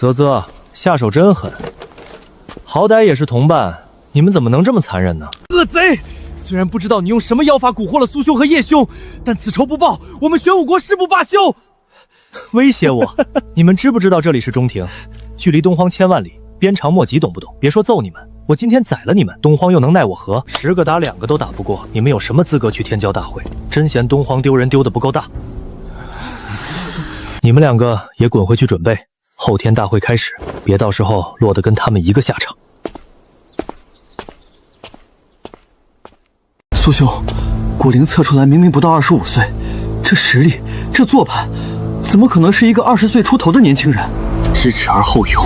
啧啧，下手真狠，好歹也是同伴，你们怎么能这么残忍呢？恶贼！虽然不知道你用什么妖法蛊惑了苏兄和叶兄，但此仇不报，我们玄武国誓不罢休！威胁我？你们知不知道这里是中庭，距离东荒千万里，鞭长莫及，懂不懂？别说揍你们，我今天宰了你们，东荒又能奈我何？10个打2个都打不过，你们有什么资格去天骄大会？真嫌东荒丢人丢得不够大。你们2个也滚回去准备，后天大会开始，别到时候落得跟他们一个下场。苏兄，骨龄测出来明明不到25岁，这实力，这做派，怎么可能是一个20岁出头的年轻人？知耻而后勇，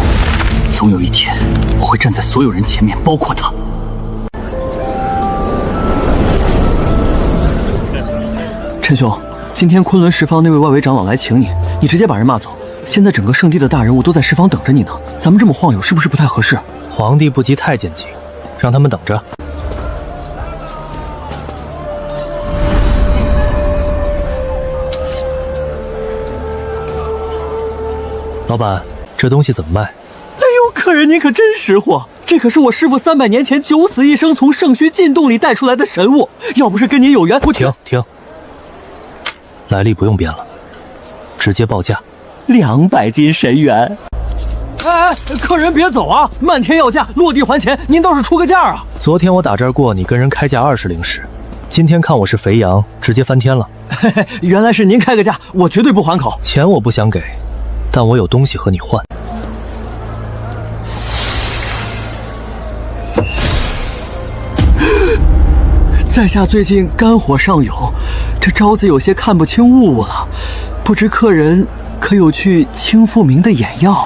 总有一天我会站在所有人前面，包括他。陈兄，今天昆仑十方那位外围长老来请你，你直接把人骂走。现在整个圣地的大人物都在十方等着你呢，咱们这么晃悠是不是不太合适？皇帝不急太监急，让他们等着。老板，这东西怎么卖？哎呦，客人您可真识货，这可是我师父300年前九死一生从圣虚禁洞里带出来的神物，要不是跟您有缘，我停，来历不用编了，直接报价，200斤神元。哎，客人别走啊，漫天要价，落地还钱，您倒是出个价啊！昨天我打这儿过，你跟人开价20灵石，今天看我是肥羊，直接翻天了。嘿嘿，原来是您开个价，我绝对不还口。钱我不想给，但我有东西和你换。在下最近肝火上涌，这招子有些看不清物了，不知客人可有去清复明的眼药？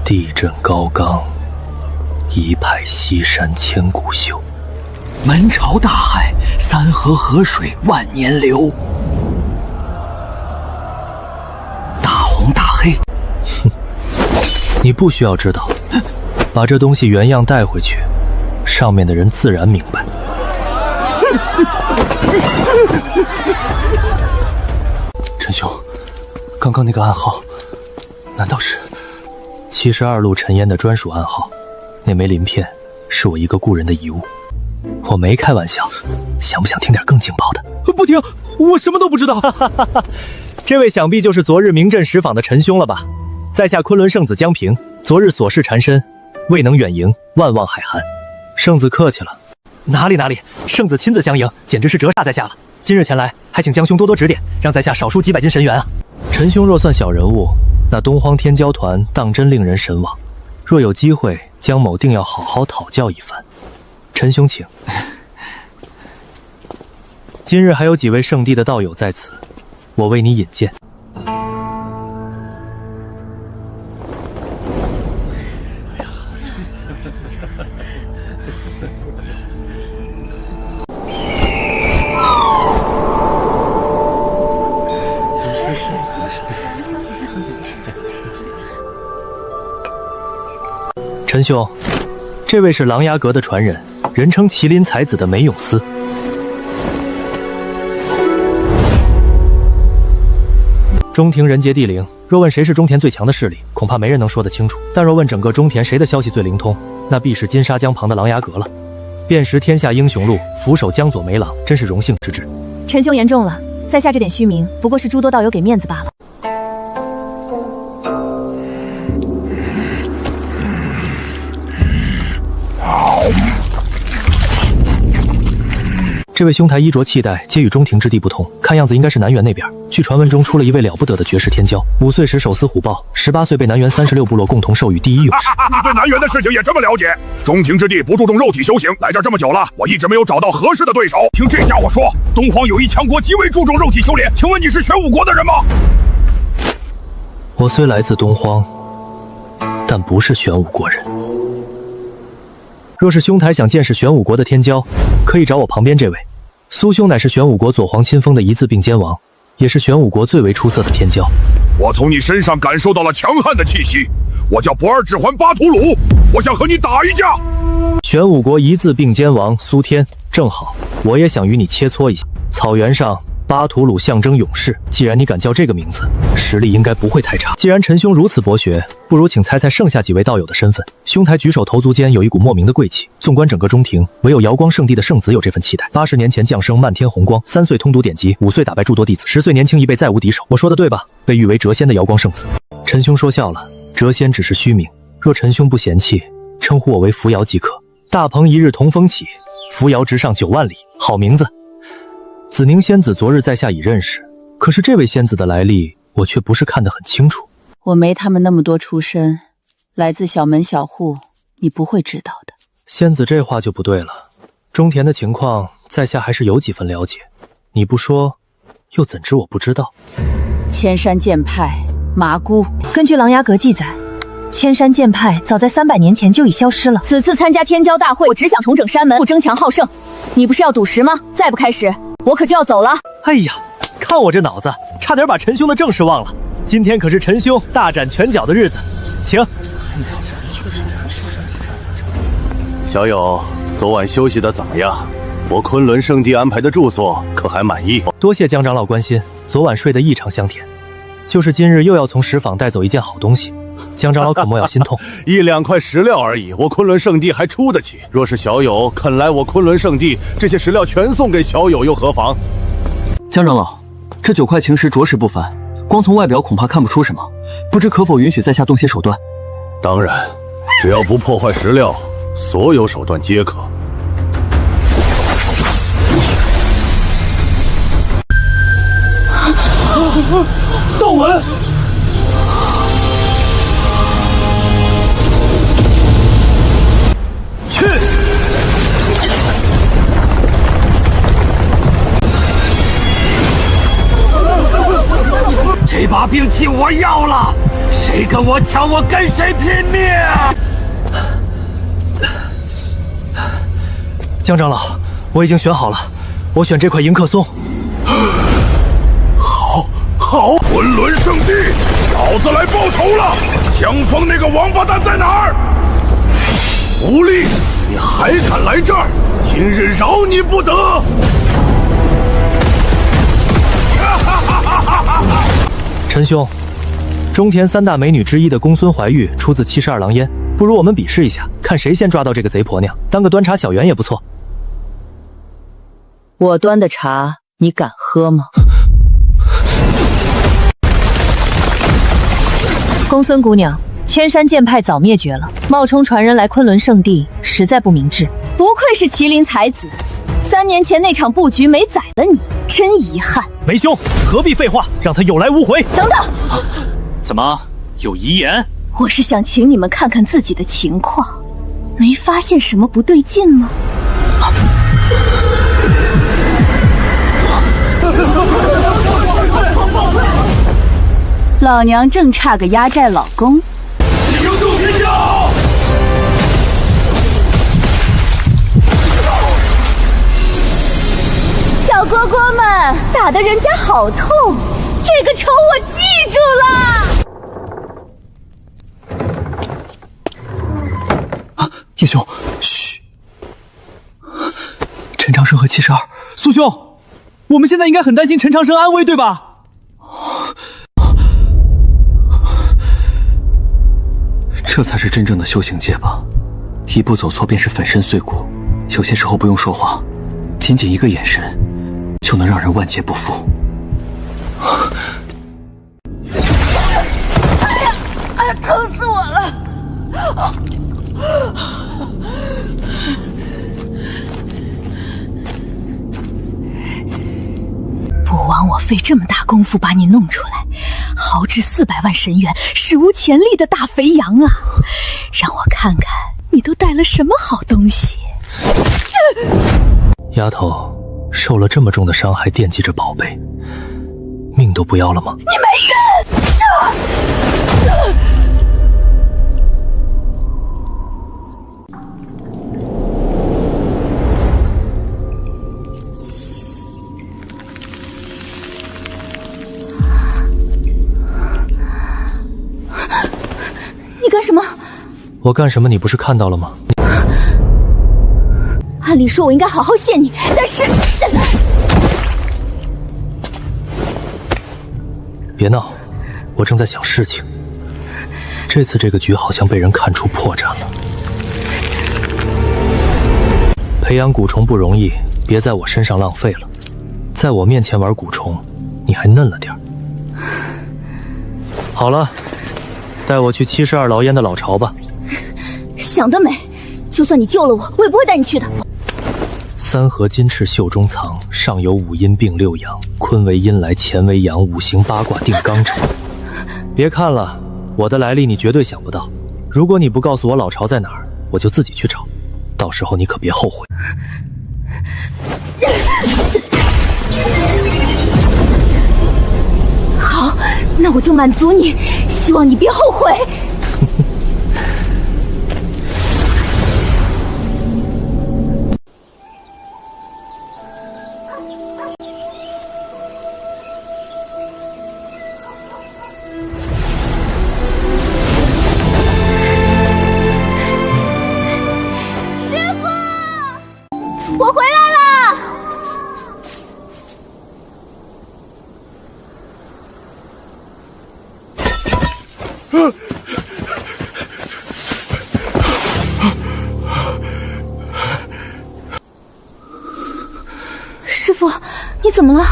地震高冈，一派西山千古秀。门朝大海，三河河水万年流。大红大黑。哼，你不需要知道，把这东西原样带回去，上面的人自然明白。陈兄，刚刚那个暗号，难道是72路尘烟的专属暗号？那枚鳞片是我一个故人的遗物，我没开玩笑。想不想听点更劲爆的？不听，我什么都不知道。这位想必就是昨日名震十坊的陈兄了吧？在下昆仑圣子江平，昨日所事缠身，未能远迎，万望海涵。圣子客气了。哪里，圣子亲自相迎，简直是折煞在下了。今日前来，还请江兄多多指点，让在下少输几百斤神元啊！陈兄若算小人物，那东荒天骄团当真令人神往。若有机会，江某定要好好讨教一番。陈兄请。今日还有几位圣地的道友在此，我为你引荐。陈兄，这位是琅琊阁的传人，人称麒麟才子的梅永思。中庭人杰地灵，若问谁是中田最强的势力，恐怕没人能说得清楚。但若问整个中田谁的消息最灵通，那必是金沙江旁的琅琊阁了。辨识天下英雄路，俯首江左梅郎，真是荣幸之至。陈兄言重了，在下这点虚名，不过是诸多道友给面子罢了。这位兄台衣着气带皆与中庭之地不同，看样子应该是南辕那边。据传闻中出了一位了不得的绝世天骄，5岁时手撕虎豹，18岁被南辕36部落共同授予第一勇士。你对南辕的事情也这么了解？中庭之地不注重肉体修行，来这儿这么久了，我一直没有找到合适的对手。听这家伙说，东荒有一强国极为注重肉体修炼，请问你是玄武国的人吗？我虽来自东荒，但不是玄武国人。若是兄台想见识玄武国的天骄，可以找我旁边这位。苏兄乃是玄武国左皇亲封的一字并肩王，也是玄武国最为出色的天骄。我从你身上感受到了强悍的气息。我叫不二指环巴图鲁，我想和你打一架。玄武国一字并肩王苏天，正好我也想与你切磋一下。草原上巴图鲁象征勇士，既然你敢叫这个名字，实力应该不会太差。既然陈兄如此博学，不如请猜猜剩下几位道友的身份。兄台举手投足间有一股莫名的贵气。纵观整个中庭，唯有瑶光圣地的圣子有这份气概。80年前降生漫天红光，3岁通读典籍，5岁打败诸多弟子，10岁年轻一辈再无敌手。我说的对吧？被誉为谪仙的瑶光圣子。陈兄说笑了，谪仙只是虚名。若陈兄不嫌弃，称呼我为扶摇即可。大鹏一日同风起，扶摇直上9万里。好名字。子宁仙子昨日在下已认识，可是这位仙子的来历，我却不是看得很清楚。我没他们那么多出身，来自小门小户，你不会知道的。仙子这话就不对了，中田的情况，在下还是有几分了解。你不说，又怎知我不知道？千山剑派麻姑，根据《琅琊阁》记载，千山剑派早在300年前就已消失了。此次参加天骄大会，我只想重整山门，不争强好胜。你不是要赌石吗？再不开始，我可就要走了。哎呀，看我这脑子，差点把陈兄的正事忘了。今天可是陈兄大展拳脚的日子，请。小友，昨晚休息的咋样？我昆仑圣地安排的住所可还满意？多谢江长老关心，昨晚睡得异常香甜。就是今日又要从石坊带走一件好东西，江长老可莫要心痛。1、2块石料而已，我昆仑圣地还出得起。若是小友肯来我昆仑圣地，这些石料全送给小友又何妨？江长老，这9块晴石着实不凡，光从外表恐怕看不出什么，不知可否允许在下动些手段？当然，只要不破坏石料，所有手段皆可。道文，去！这把兵器我要了，谁跟我抢，我跟谁拼命！江长老，我已经选好了，我选这块迎客松。好，昆仑圣地，老子来报仇了！江峰那个王八蛋在哪儿？狐狸，你还敢来这儿？今日饶你不得！陈兄，中田3大美女之一的公孙怀玉出自72郎烟，不如我们比试一下，看谁先抓到这个贼婆娘，当个端茶小员也不错。我端的茶，你敢喝吗？公孙姑娘，千山剑派早灭绝了，冒充传人来昆仑圣地，实在不明智。不愧是麒麟才子，3年前那场布局没宰了你，真遗憾。梅兄，何必废话，让他有来无回。等等，怎么有遗言？我是想请你们看看自己的情况，没发现什么不对劲吗？老娘正差个压寨老公。迎住天骄！小哥哥们，打得人家好痛，这个仇我记住了。叶兄，嘘。陈长生和72，苏兄，我们现在应该很担心陈长生安危，对吧？这才是真正的修行界吧，一步走错便是粉身碎骨。有些时候不用说话，仅仅一个眼神，就能让人万劫不复。哎呀，疼死我了！不枉我费这么大功夫把你弄出来，豪掷400万神元，史无前例的大肥羊啊！让我看看你都带了什么好东西。丫头，受了这么重的伤还惦记着宝贝，命都不要了吗？你没冤！你干什么？我干什么？你不是看到了吗？按理说我应该好好谢你，但是……别闹，我正在想事情。这次这个局好像被人看出破绽了。培养蛊虫不容易，别在我身上浪费了。在我面前玩蛊虫，你还嫩了点儿。好了，带我去72牢烟的老巢吧。想得美！就算你救了我，我也不会带你去的。三合金翅袖中藏，上有五阴并六阳，坤为阴来，乾为阳，五行八卦定纲常。别看了，我的来历你绝对想不到。如果你不告诉我老巢在哪儿，我就自己去找，到时候你可别后悔。好，那我就满足你，希望你别后悔。我回来了！师傅，你怎么了？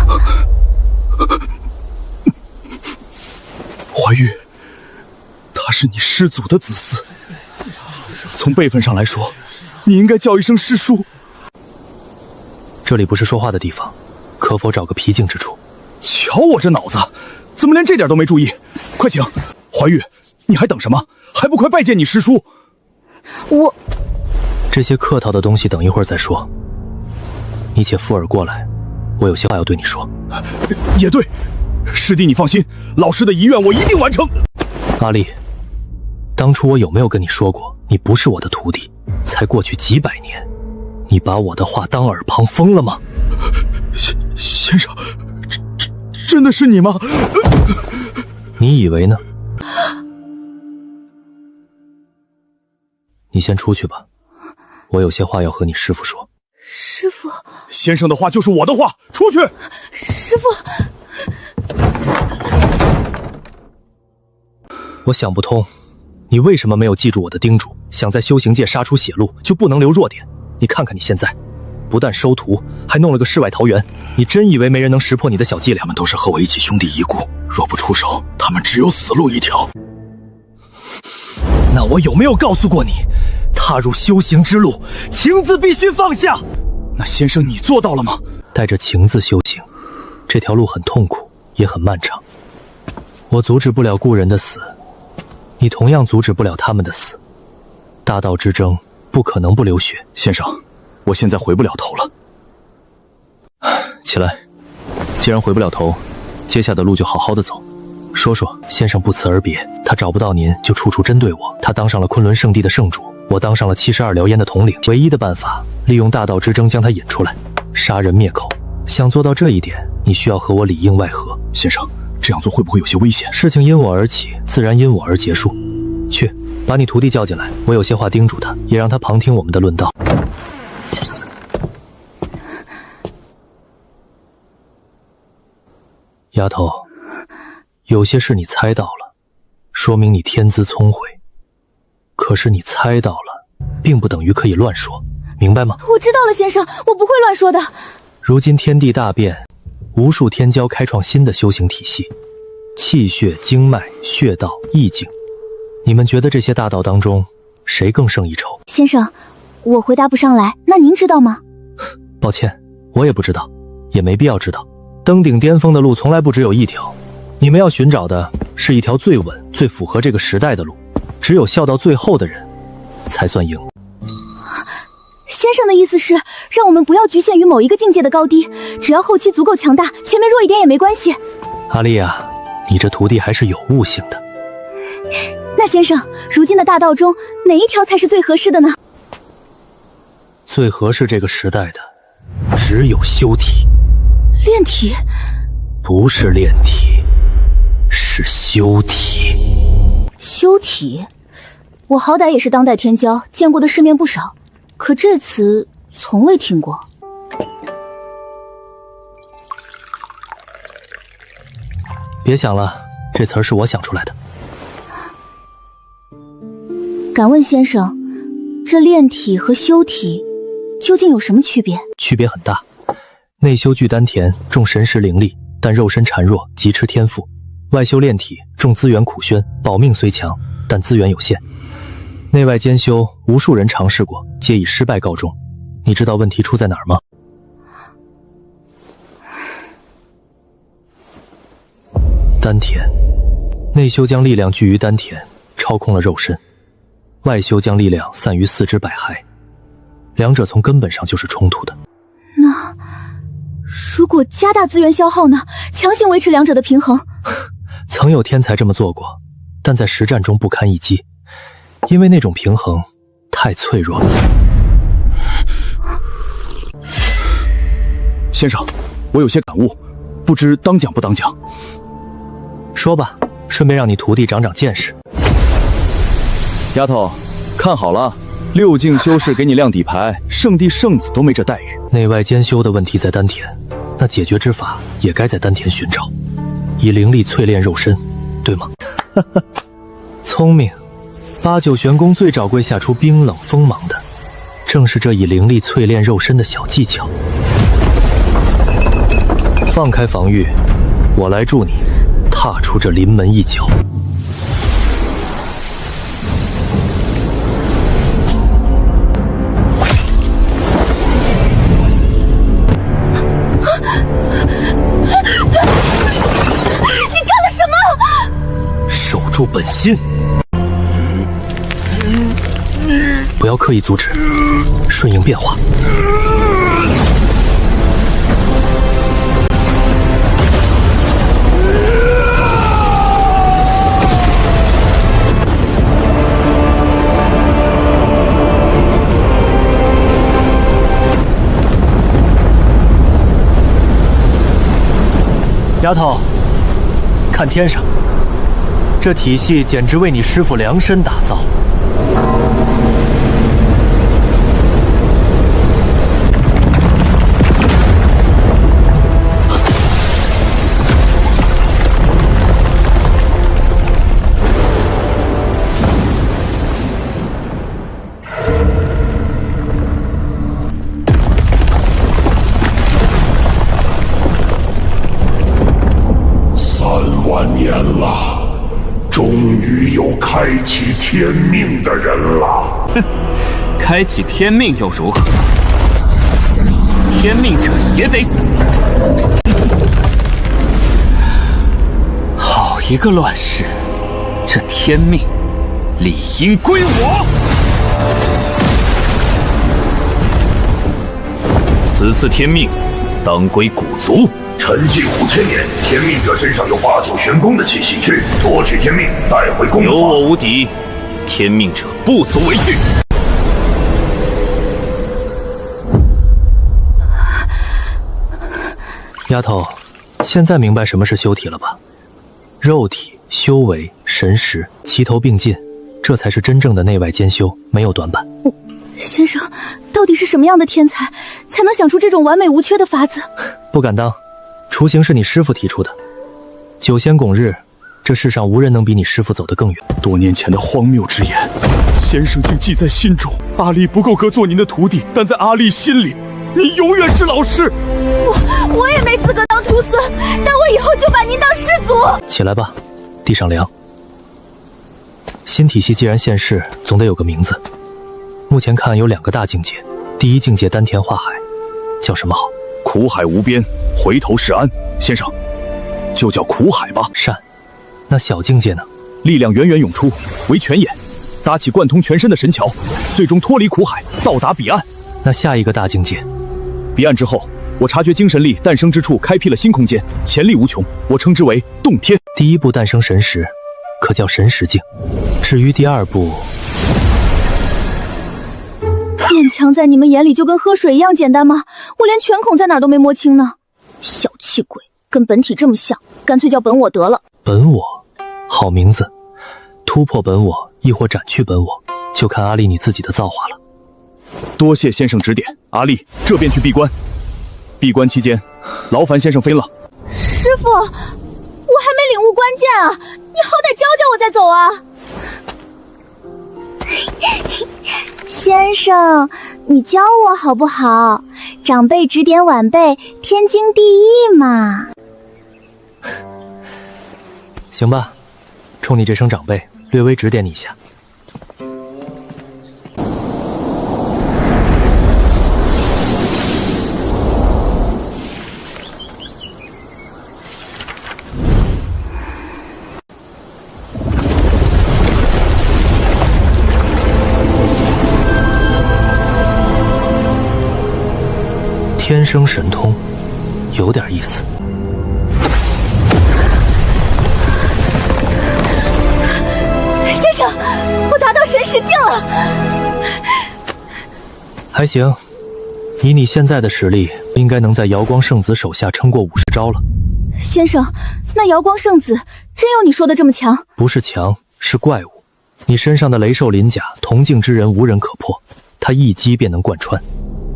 怀玉，他是你师祖的子嗣，从辈分上来说，你应该叫一声师叔。这里不是说话的地方，可否找个僻静之处？瞧我这脑子，怎么连这点都没注意？快请！怀玉，你还等什么？还不快拜见你师叔！我这些客套的东西等一会儿再说。你且附耳过来，我有些话要对你说。也对，师弟你放心，老师的遗愿我一定完成。阿丽，当初我有没有跟你说过，你不是我的徒弟？才过去几百年，你把我的话当耳旁风了吗？先生，真的是你吗？你以为呢？你先出去吧，我有些话要和你师父说。师父，先生的话就是我的话，出去！师父，我想不通，你为什么没有记住我的叮嘱？想在修行界杀出血路，就不能留弱点。你看看你现在，不但收徒，还弄了个世外桃源。你真以为没人能识破你的小伎俩？他们都是和我一起兄弟一故，若不出手，他们只有死路一条。那我有没有告诉过你，踏入修行之路，情字必须放下？那先生你做到了吗？带着情字修行，这条路很痛苦，也很漫长。我阻止不了故人的死，你同样阻止不了他们的死。大道之争不可能不流血。先生，我现在回不了头了。起来，既然回不了头，接下的路就好好的走。说说，先生不辞而别，他找不到您就处处针对我。他当上了昆仑圣地的圣主，我当上了72燎烟的统领。唯一的办法，利用大道之争将他引出来，杀人灭口。想做到这一点，你需要和我里应外合。先生，这样做会不会有些危险？事情因我而起，自然因我而结束。去，把你徒弟叫进来，我有些话叮嘱他，也让他旁听我们的论道。丫头，有些事你猜到了，说明你天资聪慧。可是你猜到了，并不等于可以乱说，明白吗？我知道了，先生，我不会乱说的。如今天地大变，无数天骄开创新的修行体系，气血、经脉、穴道、意境，你们觉得这些大道当中，谁更胜一筹？先生，我回答不上来，那您知道吗？抱歉，我也不知道，也没必要知道。登顶巅峰的路从来不只有一条，你们要寻找的是一条最稳、最符合这个时代的路。只有笑到最后的人，才算赢。先生的意思是，让我们不要局限于某一个境界的高低，只要后期足够强大，前面弱一点也没关系。阿丽啊，你这徒弟还是有悟性的。那先生，如今的大道中，哪一条才是最合适的呢？最合适这个时代的，只有修体。炼体？不是炼体，是修体。修体？我好歹也是当代天骄，见过的世面不少，可这词从未听过。别想了，这词儿是我想出来的。敢问先生，这炼体和修体究竟有什么区别？区别很大，内修聚丹田，重神识灵力，但肉身孱弱，急吃天赋；外修炼体，重资源苦宣，保命虽强，但资源有限。内外兼修，无数人尝试过，皆以失败告终。你知道问题出在哪儿吗？丹田，内修将力量聚于丹田，操控了肉身；外修将力量散于四肢百骸，两者从根本上就是冲突的。那如果加大资源消耗呢？强行维持两者的平衡？曾有天才这么做过，但在实战中不堪一击，因为那种平衡太脆弱了。先生，我有些感悟，不知当讲不当讲。说吧，顺便让你徒弟长长见识。丫头，看好了，6境修士给你亮底牌，圣帝圣子都没这待遇。内外兼修的问题在丹田，那解决之法也该在丹田寻找，以灵力淬炼肉身，对吗？聪明。8九玄功最找柜下出冰冷锋芒的，正是这以灵力淬炼肉身的小技巧。放开防御，我来助你踏出这临门一脚。你干了什么？守住本心，不要刻意阻止，顺应变化。丫头，看天上，这体系简直为你师父量身打造。开启天命的人了。哼，开启天命又如何？天命者也得死。好一个乱世！这天命理应归我。此次天命当归古族。沉寂5000年，天命者身上有8九玄功的气息，去夺取天命，带回功法。有我无敌，天命者不足为惧。丫头，现在明白什么是修体了吧？肉体、修为、神识齐头并进，这才是真正的内外兼修，没有短板。先生，到底是什么样的天才，才能想出这种完美无缺的法子？不敢当。雏形是你师父提出的，9仙拱日，这世上无人能比你师父走得更远。多年前的荒谬之言，先生竟记在心中。阿丽不够格做您的徒弟，但在阿丽心里，你永远是老师。我也没资格当徒孙，但我以后就把您当师祖。起来吧，地上凉。新体系既然现世，总得有个名字。目前看有2个大境界，第一境界丹田化海，叫什么好？苦海无边，回头是岸。先生，就叫苦海吧。善。那小境界呢？力量源源涌出，为泉眼，搭起贯通全身的神桥，最终脱离苦海，到达彼岸。那下一个大境界？彼岸之后，我察觉精神力诞生之处，开辟了新空间，潜力无穷，我称之为洞天。第一步诞生神识，可叫神识境。至于第2步，变强在你们眼里就跟喝水一样简单吗？我连拳孔在哪儿都没摸清呢。小气鬼，跟本体这么像，干脆叫本我得了。本我，好名字。突破本我，亦或斩去本我，就看阿丽你自己的造化了。多谢先生指点，阿丽这便去闭关。闭关期间，劳烦先生飞了。师父，还没领悟关键啊！你好歹教教我再走啊！先生，你教我好不好？长辈指点晚辈，天经地义嘛。行吧，冲你这声长辈，略微指点你一下。天生神通，有点意思。先生，我达到神识境了。还行，以你现在的实力，应该能在瑶光圣子手下撑过50招了。先生，那瑶光圣子真有你说的这么强？不是强，是怪物。你身上的雷兽鳞甲，铜镜之人无人可破，他一击便能贯穿。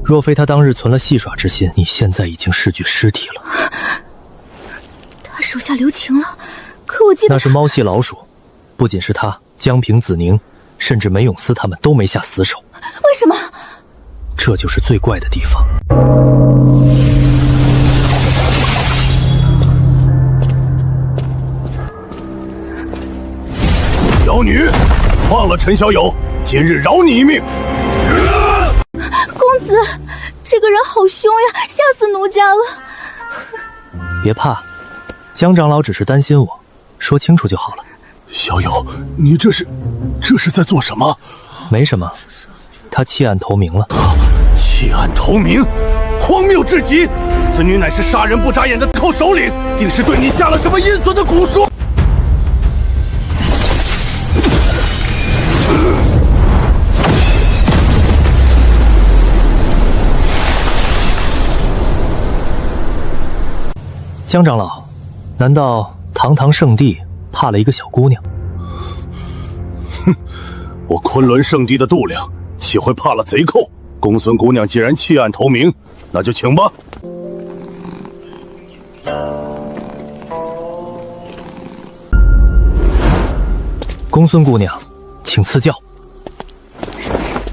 若非他当日存了戏耍之心，你现在已经是具尸体了。他手下留情了，可我记得那是猫系老鼠，不仅是他，江平、子宁，甚至梅永思他们都没下死手。为什么？这就是最怪的地方。妖女，放了陈小友，今日饶你一命。公子，这个人好凶呀，吓死奴家了。别怕，江长老只是担心我，说清楚就好了。小友，你这是在做什么？没什么，他弃暗投明了。弃暗投明，荒谬至极！此女乃是杀人不眨眼的寇首领，定是对你下了什么阴损的蛊术。江长老，难道堂堂圣地怕了一个小姑娘？哼，我昆仑圣地的度量岂会怕了贼寇？公孙姑娘既然弃暗投明，那就请吧。公孙姑娘，请赐教。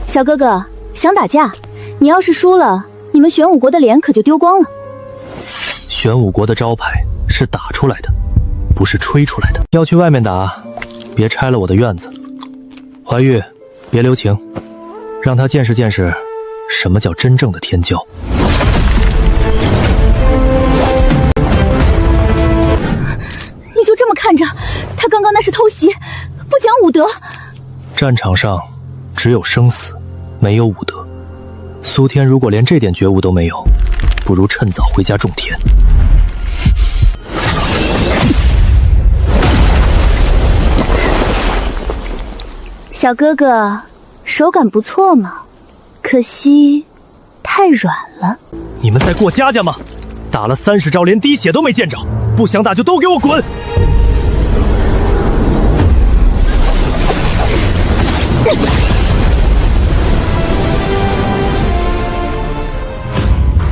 小哥哥，想打架？你要是输了，你们玄武国的脸可就丢光了。玄武国的招牌是打出来的，不是吹出来的。要去外面打，别拆了我的院子。怀玉，别留情，让他见识见识什么叫真正的天骄。你就这么看着？他刚刚那是偷袭，不讲武德。战场上只有生死，没有武德。苏天如果连这点觉悟都没有，不如趁早回家种田。小哥哥，手感不错嘛，可惜太软了。你们在过家家吗？打了30招，连滴血都没见着，不想打就都给我滚！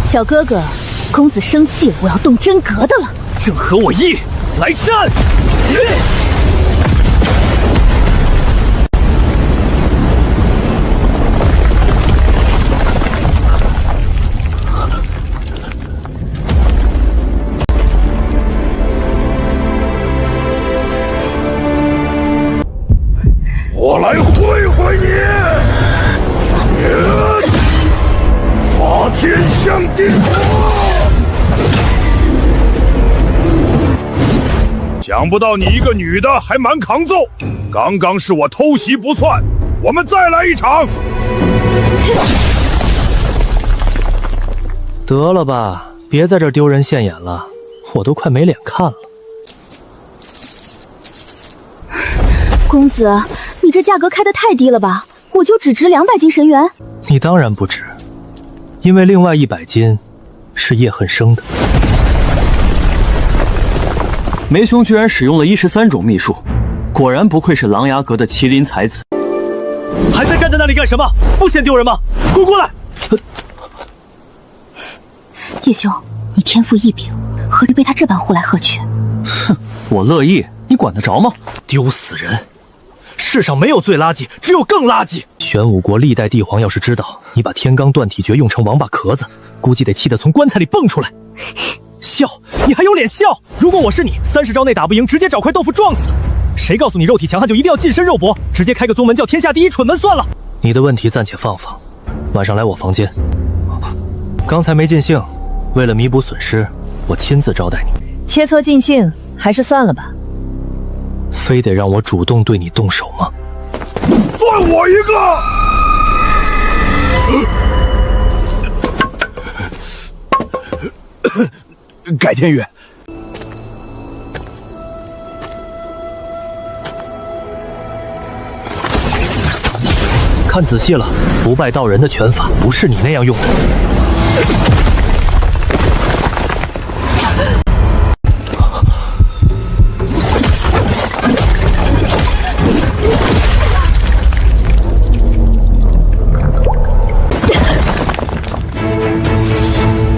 小哥哥，公子生气，我要动真格的了。正合我意，来战！我来会会你！法天象地火！想不到你一个女的还蛮抗揍，刚刚是我偷袭不算，我们再来一场。得了吧，别在这儿丢人现眼了，我都快没脸看了。公子，你这价格开得太低了吧？我就只值200斤神元。你当然不值，因为另外100斤是叶恨生的。梅兄居然使用了13种秘术，果然不愧是琅琊阁的麒麟才子。还在站在那里干什么？不嫌丢人吗？滚过来！叶兄，你天赋异禀，何必被他这般呼来喝去？哼，我乐意，你管得着吗？丢死人！世上没有最垃圾，只有更垃圾。玄武国历代帝皇要是知道你把天罡断体诀用成王八壳子，估计得气得从棺材里蹦出来。笑？你还有脸笑？如果我是你，30招内打不赢，直接找块豆腐撞死。谁告诉你肉体强悍就一定要近身肉搏？直接开个宗门叫天下第一蠢门算了。你的问题暂且放放，晚上来我房间。刚才没尽兴，为了弥补损失，我亲自招待你。切磋尽兴，还是算了吧。非得让我主动对你动手吗？算我一个！改天约。看仔细了，不败道人的拳法不是你那样用的。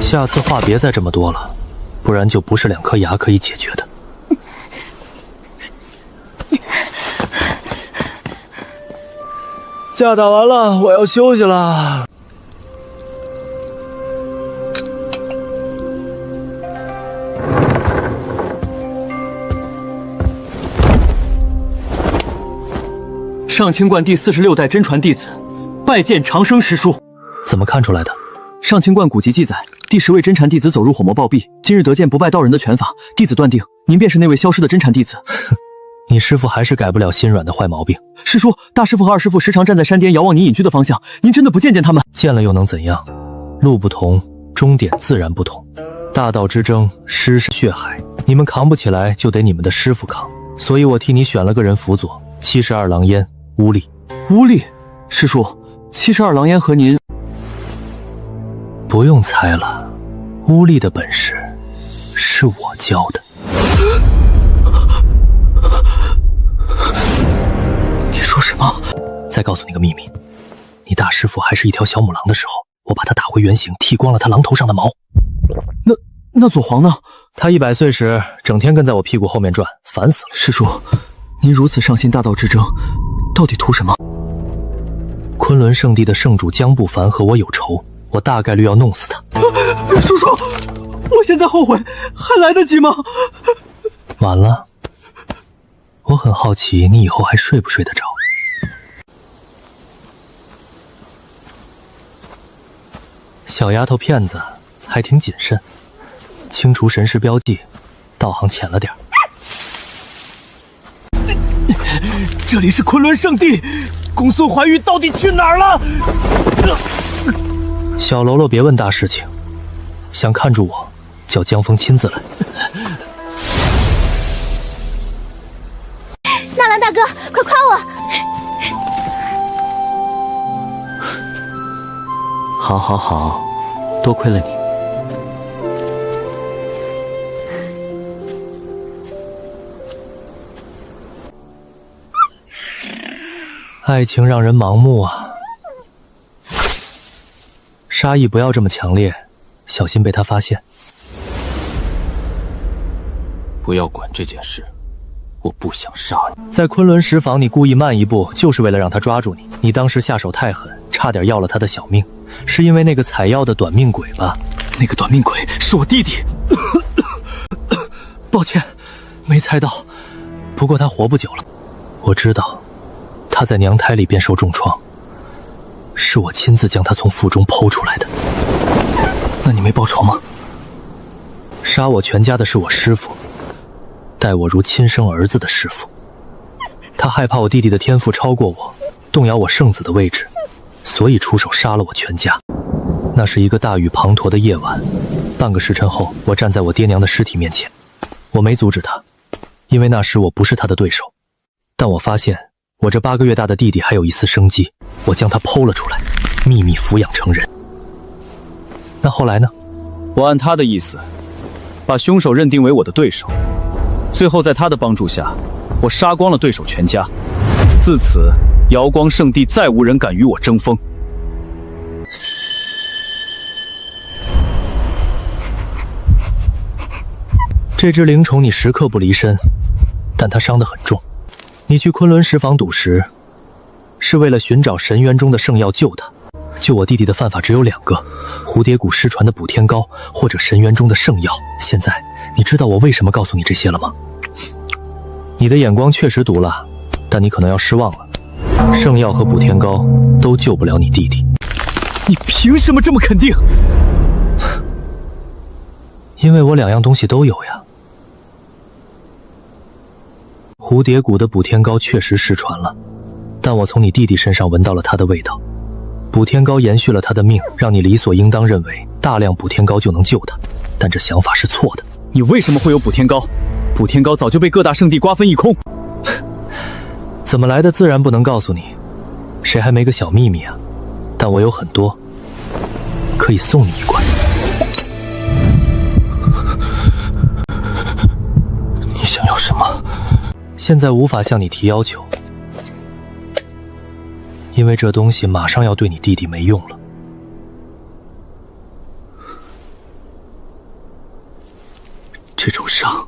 下次话别再这么多了，不然就不是2颗牙可以解决的。架打完了，我要休息了。上清观第46代真传弟子，拜见长生师叔。怎么看出来的？上清观古籍记载，第10位真禅弟子走入火魔暴毙，今日得见不败道人的拳法，弟子断定您便是那位消失的真禅弟子。你师父还是改不了心软的坏毛病。师叔，大师父和二师父时常站在山巅遥望您隐居的方向，您真的不见见他们？见了又能怎样？路不同，终点自然不同。大道之争，尸是血海，你们扛不起来，就得你们的师父扛。所以我替你选了个人辅佐，72狼烟乌力。乌力，师叔，72狼烟和您……不用猜了，乌力的本事是我教的。你说什么？再告诉你个秘密，你大师父还是一条小母狼的时候，我把他打回原形，剃光了他狼头上的毛。那左皇呢？他100岁时，整天跟在我屁股后面转，烦死了。师叔，您如此上心大道之争，到底图什么？昆仑圣地的圣主江不凡和我有仇，我大概率要弄死他。叔叔，我现在后悔还来得及吗？晚了。我很好奇，你以后还睡不睡得着？小丫头片子还挺谨慎，清除神识标记，道行浅了点。这里是昆仑圣地，公孙怀玉到底去哪儿了？小喽啰别问大事情，想看住我，叫江峰亲自来。纳兰大哥，快夸我！好，好，好，多亏了你。爱情让人盲目啊！杀意不要这么强烈，小心被他发现。不要管这件事，我不想杀你。在昆仑石坊，你故意慢一步，就是为了让他抓住你。你当时下手太狠，差点要了他的小命，是因为那个采药的短命鬼吧？那个短命鬼是我弟弟。抱歉，没猜到。不过他活不久了。我知道，他在娘胎里便受重创，是我亲自将他从腹中剖出来的。那你没报仇吗？杀我全家的是我师父，待我如亲生儿子的师父。他害怕我弟弟的天赋超过我，动摇我圣子的位置，所以出手杀了我全家。那是一个大雨滂沱的夜晚，半个时辰后，我站在我爹娘的尸体面前。我没阻止他，因为那时我不是他的对手。但我发现我这8个月大的弟弟还有一丝生机，我将他剖了出来，秘密抚养成人。那后来呢？我按他的意思，把凶手认定为我的对手，最后在他的帮助下，我杀光了对手全家。自此，瑶光圣地再无人敢与我争锋。这只灵虫你时刻不离身，但他伤得很重。你去昆仑石坊赌石，是为了寻找神渊中的圣药救他。救我弟弟的办法只有2个：蝴蝶谷失传的补天膏，或者神渊中的圣药。现在你知道我为什么告诉你这些了吗？你的眼光确实毒辣，但你可能要失望了。圣药和补天膏都救不了你弟弟。你凭什么这么肯定？因为我2样东西都有呀。蝴蝶谷的补天膏确实失传了，但我从你弟弟身上闻到了它的味道。补天膏延续了他的命，让你理所应当认为大量补天膏就能救他，但这想法是错的。你为什么会有补天膏？补天膏早就被各大圣地瓜分一空。怎么来的自然不能告诉你，谁还没个小秘密啊？但我有很多，可以送你一罐。你想要什么？现在无法向你提要求，因为这东西马上要对你弟弟没用了。这种伤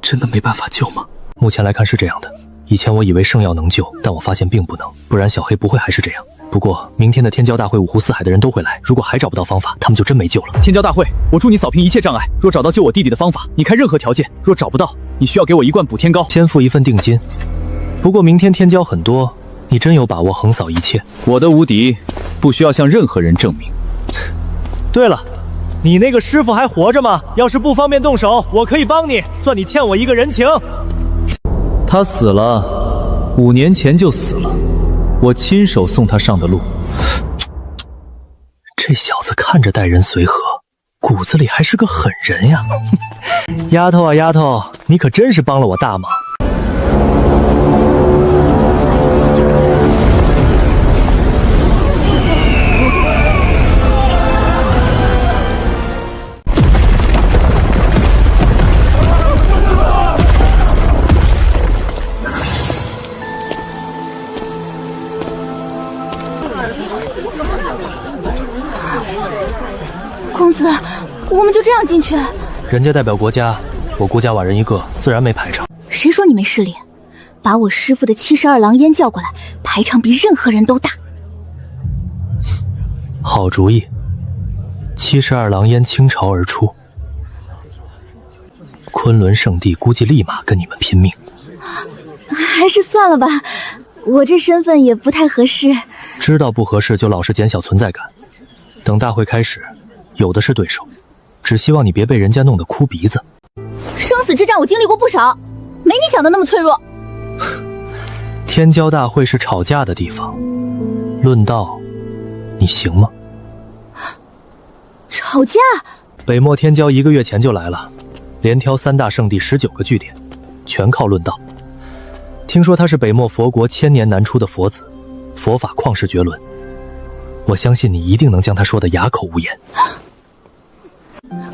真的没办法救吗？目前来看是这样的。以前我以为圣药能救，但我发现并不能，不然小黑不会还是这样。不过明天的天骄大会，五湖四海的人都会来，如果还找不到方法，他们就真没救了。天骄大会，我助你扫平一切障碍。若找到救我弟弟的方法，你开任何条件；若找不到，你需要给我1罐补天膏，先付1份定金。不过明天天骄很多，你真有把握横扫一切？我的无敌，不需要向任何人证明。对了，你那个师傅还活着吗？要是不方便动手，我可以帮你，算你欠我一个人情。他死了，5年前就死了，我亲手送他上的路。这小子看着待人随和，骨子里还是个狠人呀。丫头啊丫头，你可真是帮了我大忙。公子，我们就这样进去？人家代表国家，我孤家寡人一个，自然没排场。谁说你没势力？把我师父的72狼烟叫过来，排场比任何人都大。好主意，72狼烟倾巢而出，昆仑圣地估计立马跟你们拼命。还是算了吧，我这身份也不太合适。知道不合适就老实减小存在感。等大会开始，有的是对手，只希望你别被人家弄得哭鼻子。生死之战我经历过不少，没你想的那么脆弱。天骄大会是吵架的地方，论道，你行吗？吵架？北漠天骄1个月前就来了，连挑3大圣地19个据点，全靠论道。听说他是北漠佛国1000年难出的佛子，佛法旷世绝伦。我相信你一定能将他说得哑口无言。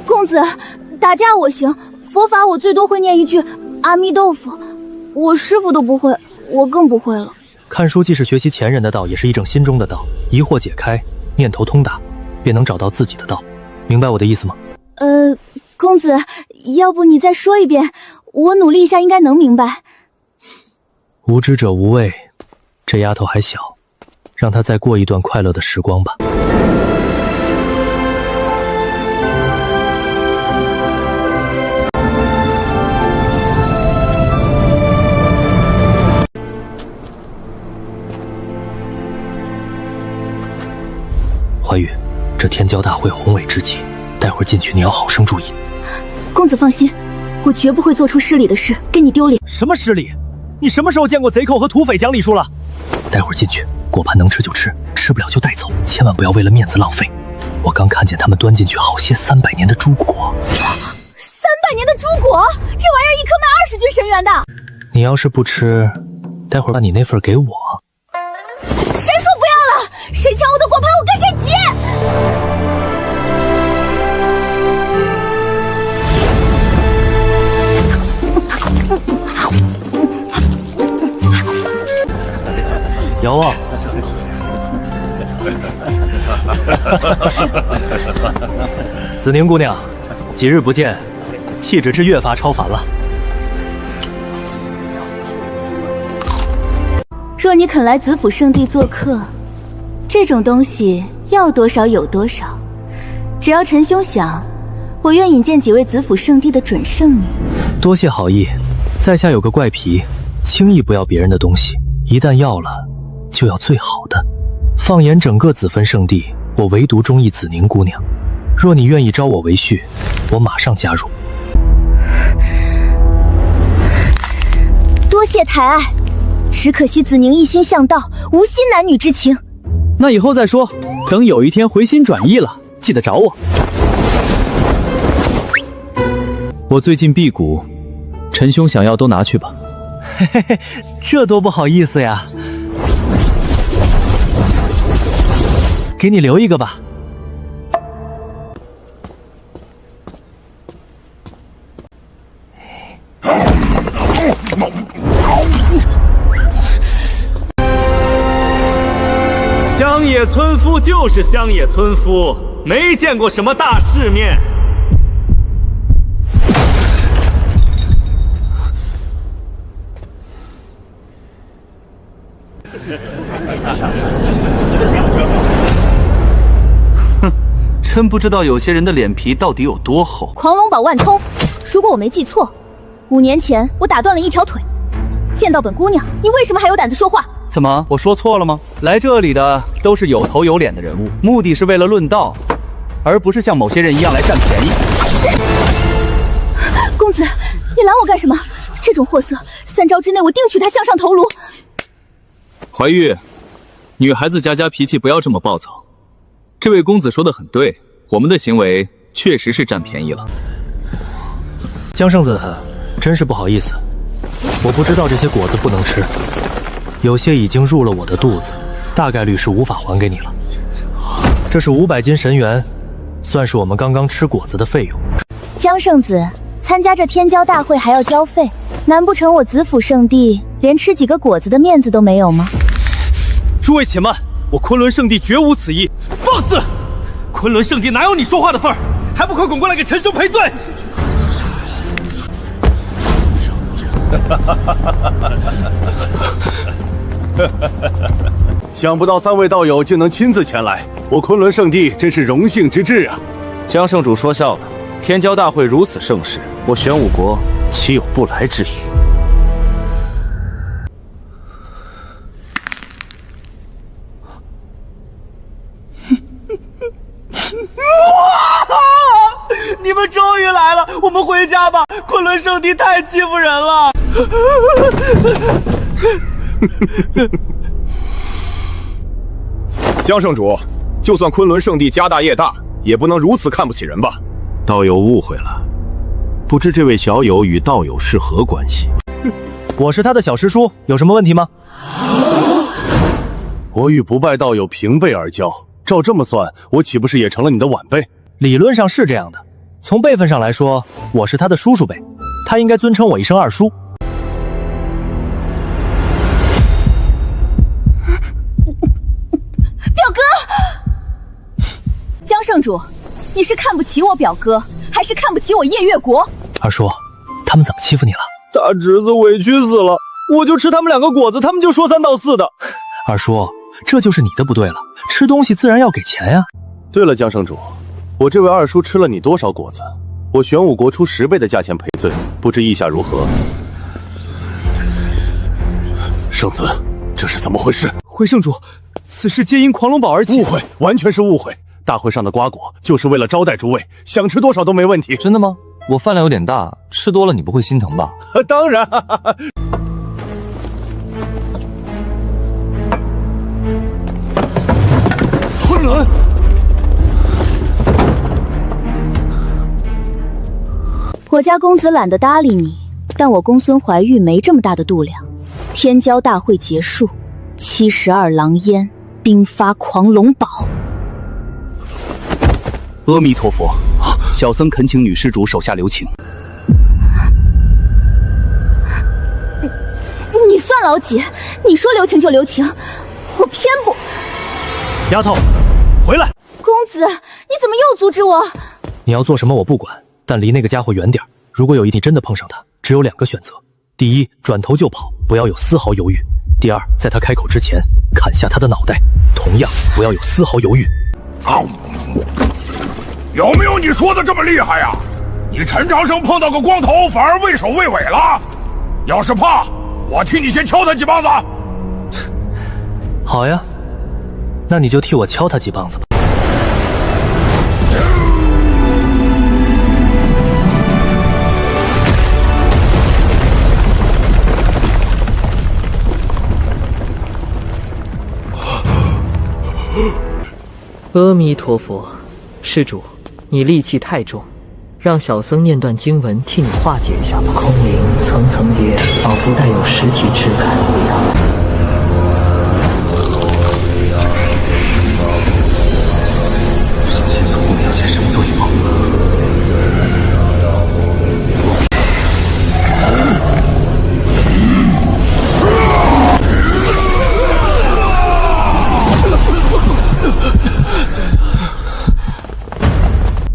公子，打架我行，佛法我最多会念一句阿弥陀佛，我师父都不会，我更不会了。看书既是学习前人的道，也是一正心中的道。疑惑解开，念头通达，便能找到自己的道。明白我的意思吗？公子，要不你再说一遍，我努力一下应该能明白。无知者无畏，这丫头还小，让她再过一段快乐的时光吧。怀玉，这天骄大会宏伟之极，待会儿进去你要好生注意。公子放心，我绝不会做出失礼的事，给你丢脸。什么失礼？你什么时候见过贼寇和土匪讲礼数了？待会儿进去，果盘能吃就吃，吃不了就带走，千万不要为了面子浪费。我刚看见他们端进去好些300年的猪果。300年的猪果，这玩意儿一颗卖20军神元的。你要是不吃，待会儿把你那份给我。谁说不要了？谁抢我的果盘，我跟谁急！遥望，子宁姑娘，几日不见，气质是越发超凡了。若你肯来子府圣地做客，这种东西要多少有多少。只要陈兄想，我愿引荐几位子府圣地的准圣女。多谢好意，在下有个怪癖，轻易不要别人的东西，一旦要了，就要最好的。放眼整个子分圣地，我唯独中意子宁姑娘。若你愿意招我为婿，我马上加入。多谢抬爱，只可惜子宁一心向道，无心男女之情。那以后再说，等有一天回心转意了，记得找我。我最近辟谷，陈兄想要都拿去吧。嘿嘿嘿，这多不好意思呀，给你留一个吧。乡野村夫就是乡野村夫，没见过什么大世面。哼，真不知道有些人的脸皮到底有多厚。狂龙堡万通，如果我没记错，5年前我打断了一条腿。见到本姑娘，你为什么还有胆子说话？怎么，我说错了吗？来这里的都是有头有脸的人物，目的是为了论道，而不是像某些人一样来占便宜。公子，你拦我干什么？这种货色，3招之内我定取他项上头颅。怀玉，女孩子家家脾气不要这么暴躁。这位公子说的很对，我们的行为确实是占便宜了。江圣子，真是不好意思，我不知道这些果子不能吃。有些已经入了我的肚子，大概率是无法还给你了。这是500斤神元，算是我们刚刚吃果子的费用。江圣子，参加这天骄大会还要交费，难不成我子府圣地连吃几个果子的面子都没有吗？诸位且慢，我昆仑圣地绝无此意。放肆！昆仑圣地哪有你说话的份儿？还不快滚过来给陈兄赔罪！想不到3位道友竟能亲自前来，我昆仑圣地真是荣幸之至啊！江圣主说笑了，天骄大会如此盛世，我玄武国岂有不来之理？你们终于来了，我们回家吧。昆仑圣地太欺负人了。江圣主，就算昆仑圣地家大业大，也不能如此看不起人吧？道友误会了，不知这位小友与道友是何关系？我是他的小师叔，有什么问题吗？我与不败道友平辈而交，照这么算，我岂不是也成了你的晚辈？理论上是这样的，从辈分上来说，我是他的叔叔辈，他应该尊称我一声二叔。表哥，江圣主，你是看不起我表哥，还是看不起我夜月国？二叔，他们怎么欺负你了？大侄子委屈死了，我就吃他们2个果子，他们就说3道4的。二叔，这就是你的不对了，吃东西自然要给钱呀。对了，江圣主，我这位二叔吃了你多少果子？我玄武国出10倍的价钱赔罪，不知意下如何？圣子，这是怎么回事？回圣主，此事皆因狂龙堡而起。误会，完全是误会。大会上的瓜果就是为了招待诸位，想吃多少都没问题。真的吗？我饭量有点大，吃多了你不会心疼吧？当然。昆仑，我家公子懒得搭理你，但我公孙怀玉没这么大的度量。天骄大会结束，72狼烟兵发狂龙堡。阿弥陀佛，小僧恳请女施主手下留情。你算老几？你说留情就留情，我偏不。丫头，回来！公子，你怎么又阻止我？你要做什么我不管，但离那个家伙远点。如果有一天真的碰上他，只有2个选择：第一，转头就跑，不要有丝毫犹豫；第二，在他开口之前砍下他的脑袋，同样不要有丝毫犹豫。有没有你说的这么厉害呀？你陈长生碰到个光头反而畏首畏尾了？要是怕，我替你先敲他几棒子。好呀，那你就替我敲他几棒子吧。阿弥陀佛，施主，你戾气太重，让小僧念段经文替你化解一下吧。空灵层层叠，仿佛带有实体质感一样。上仙总不了解什么作用。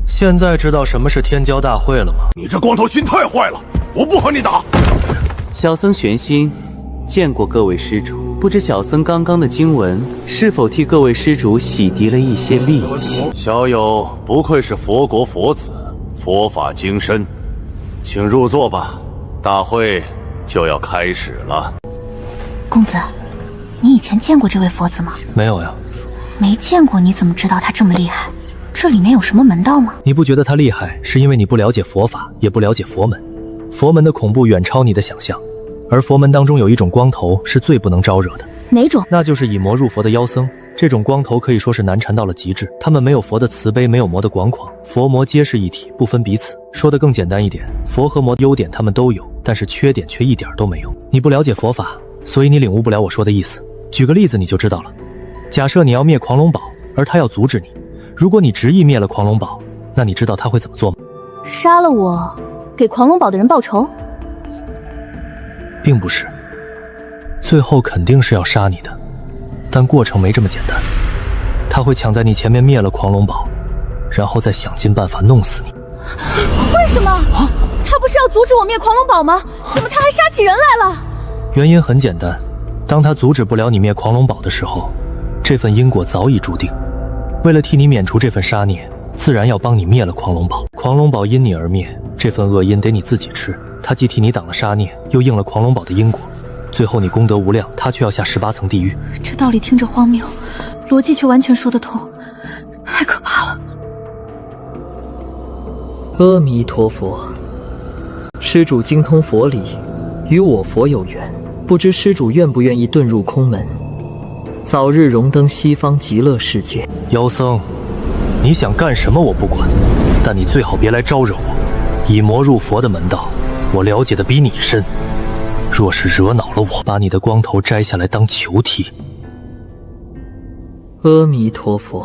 现在知道什么是天骄大会了吗？你这光头心太坏了，我不和你打。小僧玄心，见过各位施主，不知小僧刚刚的经文是否替各位施主洗涤了一些戾气？小友不愧是佛国佛子，佛法精深，请入座吧，大会就要开始了。公子，你以前见过这位佛子吗？没有呀。没见过，你怎么知道他这么厉害？这里面有什么门道吗？你不觉得他厉害，是因为你不了解佛法，也不了解佛门。佛门的恐怖远超你的想象，而佛门当中有一种光头是最不能招惹的。哪种？那就是以魔入佛的妖僧。这种光头可以说是难缠到了极致，他们没有佛的慈悲，没有魔的广广，佛魔皆是一体，不分彼此。说得更简单一点，佛和魔优点他们都有，但是缺点却一点都没有。你不了解佛法，所以你领悟不了我说的意思。举个例子你就知道了。假设你要灭狂龙堡，而他要阻止你，如果你执意灭了狂龙堡，那你知道他会怎么做吗？杀了我，给狂龙堡的人报仇？并不是，最后肯定是要杀你的，但过程没这么简单。他会抢在你前面灭了狂龙堡，然后再想尽办法弄死你。为什么？他不是要阻止我灭狂龙堡吗？怎么他还杀起人来了？原因很简单，当他阻止不了你灭狂龙堡的时候，这份因果早已注定。为了替你免除这份杀孽，自然要帮你灭了狂龙堡。狂龙堡因你而灭，这份恶因得你自己吃。他既替你挡了杀孽，又应了狂龙堡的因果，最后你功德无量，他却要下18层地狱。这道理听着荒谬，逻辑却完全说得通，太可怕了。阿弥陀佛，施主精通佛理，与我佛有缘，不知施主愿不愿意遁入空门，早日荣登西方极乐世界。妖僧，你想干什么我不管，但你最好别来招惹我。以魔入佛的门道，我了解的比你深。若是惹恼了我，把你的光头摘下来当球踢。阿弥陀佛。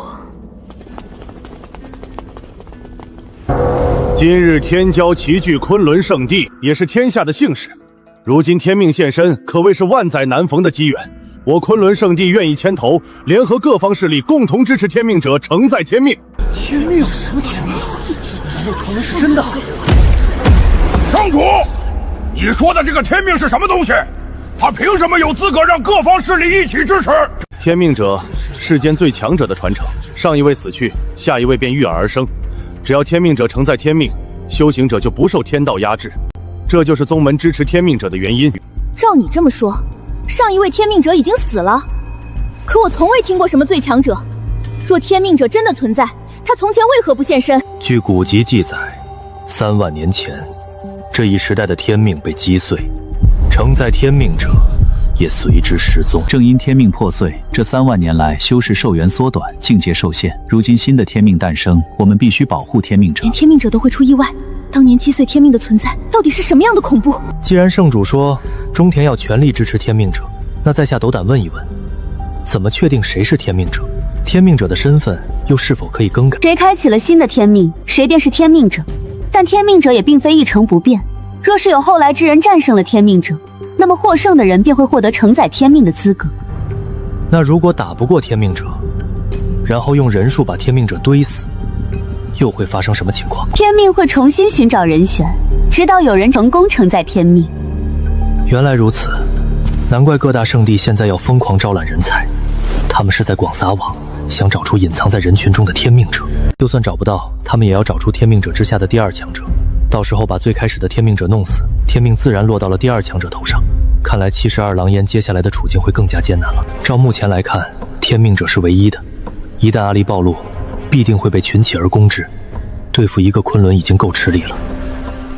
今日天骄齐聚昆仑圣地，也是天下的幸事。如今天命现身，可谓是万载难逢的机缘。我昆仑圣地愿意牵头，联合各方势力，共同支持天命者承载天命。天命？什么天命？难道传闻是真的？圣主，你说的这个天命是什么东西？他凭什么有资格让各方势力一起支持？天命者，世间最强者的传承，上一位死去，下一位便育儿而生。只要天命者承载天命，修行者就不受天道压制，这就是宗门支持天命者的原因。照你这么说，上一位天命者已经死了，可我从未听过什么最强者。若天命者真的存在，他从前为何不现身？据古籍记载，3万年前，这一时代的天命被击碎，承载天命者也随之失踪。正因天命破碎，这3万年来修士寿元缩短，境界受限。如今新的天命诞生，我们必须保护天命者。连天命者都会出意外，当年击碎天命的存在，到底是什么样的恐怖？既然圣主说中田要全力支持天命者，那在下斗胆问一问，怎么确定谁是天命者？天命者的身份又是否可以更改？谁开启了新的天命，谁便是天命者。但天命者也并非一成不变，若是有后来之人战胜了天命者，那么获胜的人便会获得承载天命的资格。那如果打不过天命者，然后用人数把天命者堆死，又会发生什么情况？天命会重新寻找人选，直到有人成功承载天命。原来如此，难怪各大圣地现在要疯狂招揽人才，他们是在广撒网，想找出隐藏在人群中的天命者。就算找不到，他们也要找出天命者之下的第二强者，到时候把最开始的天命者弄死，天命自然落到了第二强者头上。看来72狼烟接下来的处境会更加艰难了。照目前来看，天命者是唯一的，一旦阿力暴露，必定会被群起而攻之。对付一个昆仑已经够吃力了，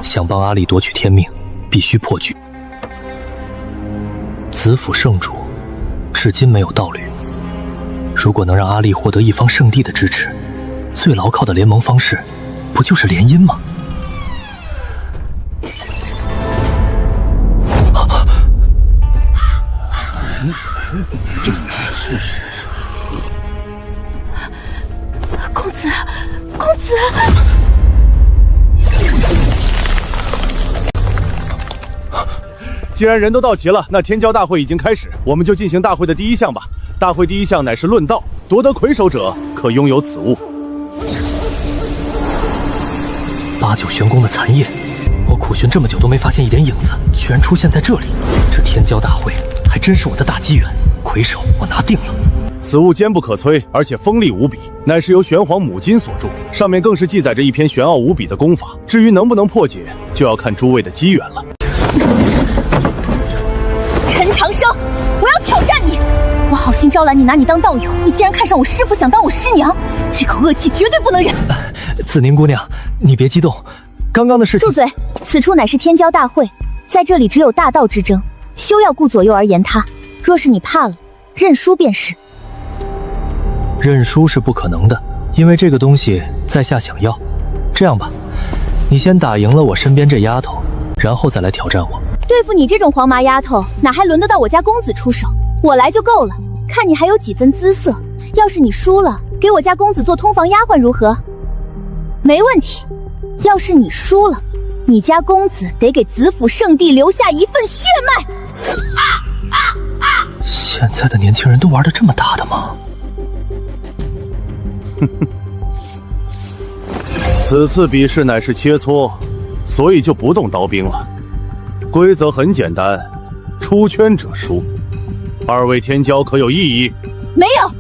想帮阿力夺取天命，必须破局。子府圣主至今没有道侣，如果能让阿力获得一方圣地的支持，最牢靠的联盟方式，不就是联姻吗？公子，公子！既然人都到齐了，那天骄大会已经开始，我们就进行大会的第一项吧。大会第一项乃是论道，夺得魁首者可拥有此物。八九玄宫的残叶，我苦寻这么久都没发现一点影子，居然出现在这里。这天骄大会还真是我的大机缘，魁首我拿定了。此物坚不可摧，而且锋利无比，乃是由玄黄母金所铸，上面更是记载着一篇玄奥无比的功法。至于能不能破解，就要看诸位的机缘了。陈长生，我要挑战你！我好心招揽你，拿你当道友，你竟然看上我师父，想当我师娘，这口恶气绝对不能忍！子宁姑娘，你别激动，刚刚的事情……住嘴！此处乃是天骄大会，在这里只有大道之争，休要顾左右而言他。若是你怕了，认输便是。认输是不可能的，因为这个东西在下想要。这样吧，你先打赢了我身边这丫头，然后再来挑战我。对付你这种黄麻丫头，哪还轮得到我家公子出手？我来就够了，看你还有几分姿色。要是你输了，给我家公子做通房丫鬟如何？没问题。要是你输了，你家公子得给子府圣地留下一份血脉。现在的年轻人都玩得这么大的吗？此次比试乃是切磋，所以就不动刀兵了。规则很简单，出圈者输。二位天骄可有异议？没有。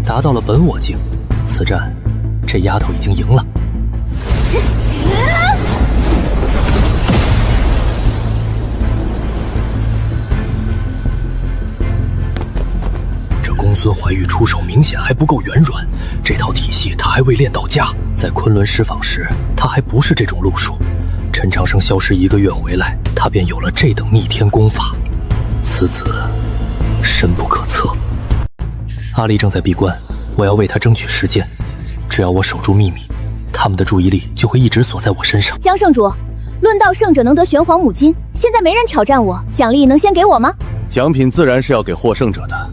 达到了本我境，此战这丫头已经赢了。这公孙怀玉出手明显还不够圆软，这套体系他还未练到家。在昆仑石坊时，他还不是这种路数。陈长生消失1个月回来，他便有了这等逆天功法，此子深不可测。阿力正在闭关，我要为他争取时间。只要我守住秘密，他们的注意力就会一直锁在我身上。江圣主，论道胜者能得玄黄母金，现在没人挑战我，奖励能先给我吗？奖品自然是要给获胜者的，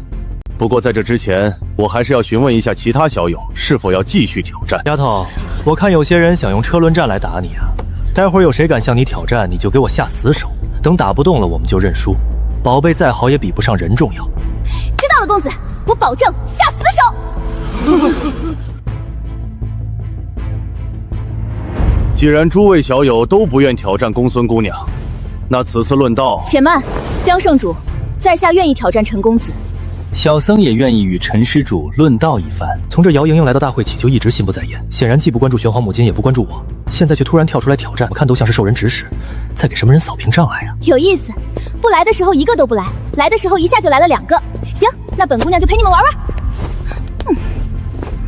不过在这之前，我还是要询问一下其他小友是否要继续挑战。丫头，我看有些人想用车轮战来打你啊，待会儿有谁敢向你挑战，你就给我下死手，等打不动了我们就认输。宝贝再好也比不上人重要。知道了，公子，我保证下死手。既然诸位小友都不愿挑战公孙姑娘，那此次论道……且慢，江圣主，在下愿意挑战陈公子。小僧也愿意与陈施主论道一番。从这姚莹莹来到大会起就一直心不在焉，显然既不关注玄黄母金，也不关注我，现在却突然跳出来挑战，我看都像是受人指使，在给什么人扫平障碍啊？有意思，不来的时候一个都不来，来的时候一下就来了2个。行，那本姑娘就陪你们玩玩。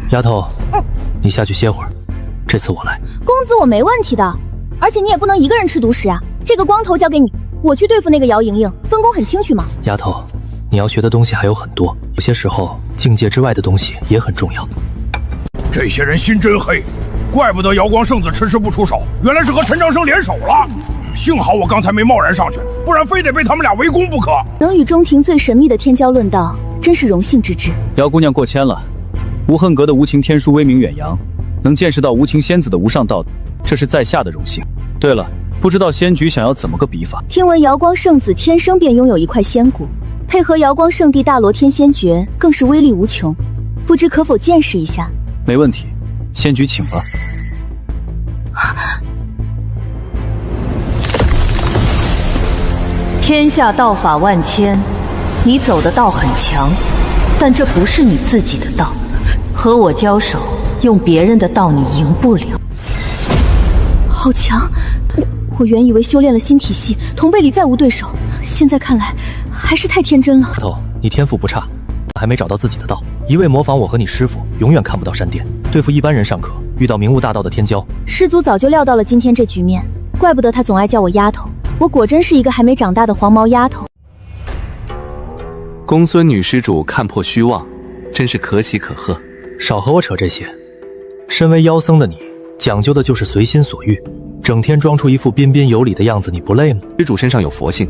丫头，你下去歇会儿，这次我来。公子我没问题的，而且你也不能一个人吃独食啊。这个光头交给你，我去对付那个姚莹莹，分工很清楚嘛。丫头，你要学的东西还有很多，有些时候境界之外的东西也很重要。这些人心真黑，怪不得瑶光圣子迟迟不出手，原来是和陈长生联手了。幸好我刚才没贸然上去，不然非得被他们俩围攻不可。能与中庭最神秘的天骄论道，真是荣幸之至。瑶姑娘过谦了，无恨阁的无情天书威名远扬，能见识到无情仙子的无上道德，这是在下的荣幸。对了，不知道仙局想要怎么个比法？听闻瑶光圣子天生便拥有一块仙骨，配合瑶光圣地大罗天仙诀，更是威力无穷，不知可否见识一下？没问题，仙局请吧。天下道法万千，你走的道很强，但这不是你自己的道。和我交手，用别人的道你赢不了。好强！我原以为修炼了新体系，同辈里再无对手，现在看来还是太天真了。头，你天赋不差，还没找到自己的道，一味模仿我和你师父，永远看不到山巅。对付一般人尚可，遇到明悟大道的天骄，师祖早就料到了今天这局面，怪不得他总爱叫我丫头。我果真是一个还没长大的黄毛丫头。公孙女施主看破虚妄，真是可喜可贺。少和我扯这些。身为妖僧的你，讲究的就是随心所欲，整天装出一副彬彬有礼的样子，你不累吗？施主身上有佛性，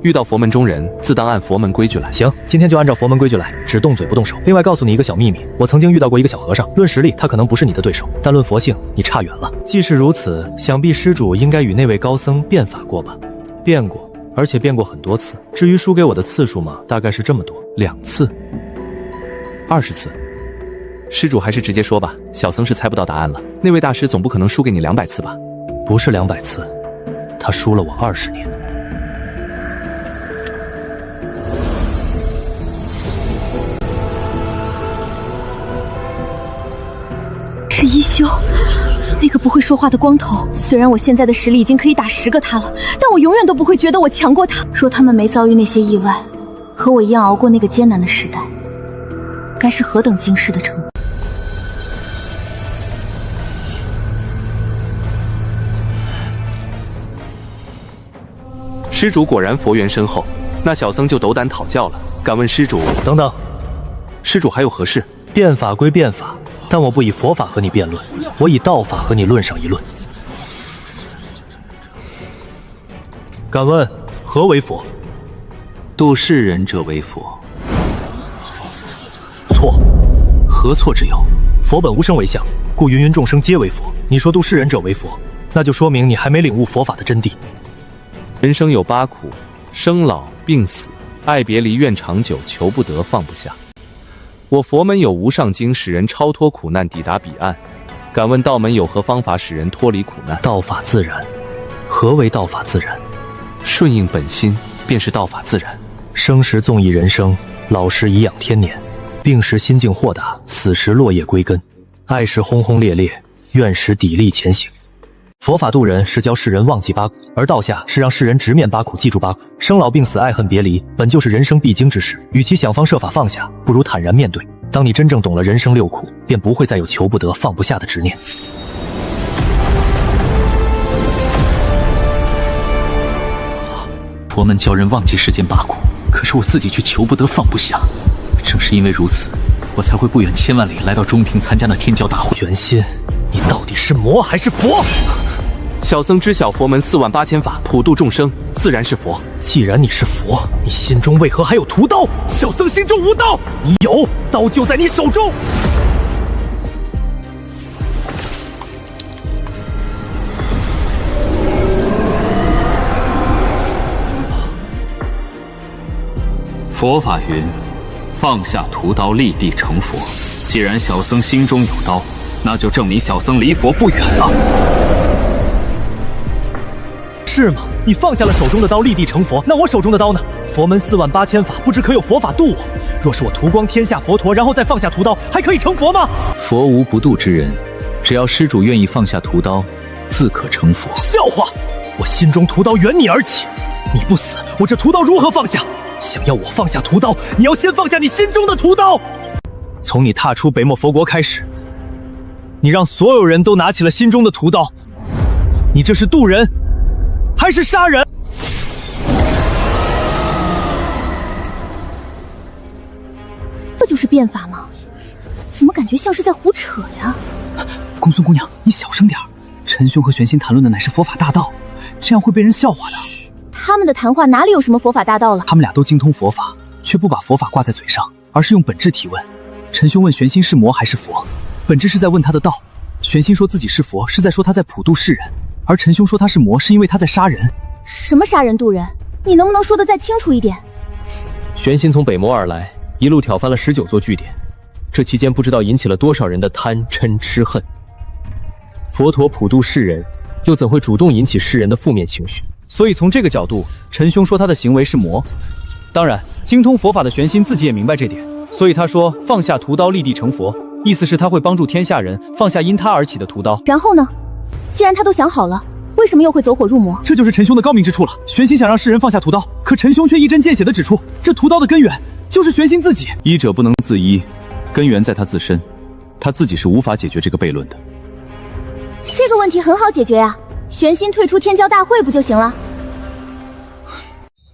遇到佛门中人，自当按佛门规矩来。行，今天就按照佛门规矩来，只动嘴不动手。另外告诉你一个小秘密，我曾经遇到过一个小和尚，论实力他可能不是你的对手，但论佛性你差远了。既是如此，想必施主应该与那位高僧变法过吧？变过，而且变过很多次。至于输给我的次数嘛，大概是这么多，2次、20次。施主还是直接说吧，小僧是猜不到答案了。那位大师总不可能输给你200次吧？不是200次，他输了我20年。是一休，那个不会说话的光头。虽然我现在的实力已经可以打10个他了，但我永远都不会觉得我强过他。若他们没遭遇那些意外，和我一样熬过那个艰难的时代，该是何等惊世的成就。施主果然佛缘深厚，那小僧就斗胆讨教了。敢问施主，等等，施主还有何事？变法归变法，但我不以佛法和你辩论，我以道法和你论上一论。敢问何为佛？度世人者为佛。错，何错之有？佛本无生为相，故芸芸众生皆为佛。你说度世人者为佛，那就说明你还没领悟佛法的真谛。人生有8苦：生老病死、爱别离、怨长久、求不得、放不下。我佛门有无上经，使人超脱苦难，抵达彼岸。敢问道门有何方法使人脱离苦难？道法自然。何为道法自然？顺应本心，便是道法自然。生时纵意人生，老时颐养天年，病时心境豁达，死时落叶归根，爱时轰轰烈烈，怨时砥砺前行。佛法度人是教世人忘记8苦，而道下是让世人直面8苦，记住8苦。生老病死、爱恨别离，本就是人生必经之事，与其想方设法放下，不如坦然面对。当你真正懂了人生6苦，便不会再有求不得、放不下的执念。佛门教人忘记世间8苦，可是我自己却求不得、放不下。正是因为如此，我才会不远千万里来到中庭参加那天教大会。玄心，你到底是魔还是佛？小僧知晓佛门48000法，普度众生，自然是佛。既然你是佛，你心中为何还有屠刀？小僧心中无刀，你有，刀就在你手中。佛法云：放下屠刀，立地成佛。既然小僧心中有刀，那就证明小僧离佛不远了。是吗？你放下了手中的刀，立地成佛，那我手中的刀呢？佛门48000法，不知可有佛法度我？若是我屠光天下佛陀，然后再放下屠刀，还可以成佛吗？佛无不度之人，只要施主愿意放下屠刀，自可成佛。笑话！我心中屠刀缘你而起，你不死，我这屠刀如何放下？想要我放下屠刀，你要先放下你心中的屠刀。从你踏出北漠佛国开始，你让所有人都拿起了心中的屠刀，你这是渡人还是杀人？就是变法吗？怎么感觉像是在胡扯呀？公孙姑娘，你小声点儿。陈兄和玄心谈论的乃是佛法大道，这样会被人笑话的。他们的谈话哪里有什么佛法大道了？他们俩都精通佛法，却不把佛法挂在嘴上，而是用本质提问。陈兄问玄心是魔还是佛，本质是在问他的道。玄心说自己是佛，是在说他在普度世人，而陈兄说他是魔，是因为他在杀人。什么杀人渡人？你能不能说得再清楚一点？玄心从北魔而来，一路挑翻了19座据点，这期间不知道引起了多少人的贪嗔痴恨。佛陀普度世人，又怎会主动引起世人的负面情绪？所以从这个角度，陈兄说他的行为是魔。当然，精通佛法的玄心自己也明白这点，所以他说放下屠刀立地成佛，意思是他会帮助天下人放下因他而起的屠刀。然后呢？既然他都想好了，为什么又会走火入魔？这就是陈兄的高明之处了。玄心想让世人放下屠刀，可陈兄却一针见血地指出，这屠刀的根源就是玄心自己。医者不能自医，根源在他自身，他自己是无法解决这个悖论的。这个问题很好解决呀，玄心退出天骄大会不就行了？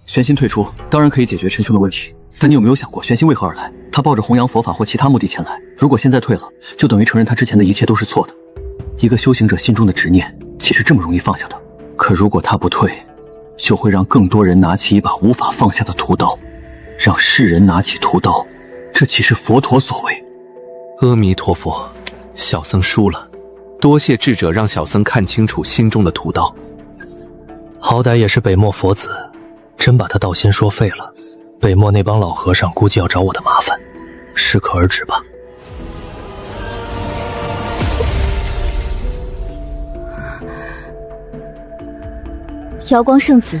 玄心退出当然可以解决陈兄的问题，但你有没有想过玄心为何而来？他抱着弘扬佛法或其他目的前来，如果现在退了，就等于承认他之前的一切都是错的。一个修行者心中的执念岂是这么容易放下的？可如果他不退，就会让更多人拿起一把无法放下的屠刀，让世人拿起屠刀，这岂是佛陀所为？阿弥陀佛，小僧输了，多谢智者让小僧看清楚心中的屠刀。好歹也是北漠佛子，真把他道心说废了，北漠那帮老和尚估计要找我的麻烦，适可而止吧。瑶光圣子，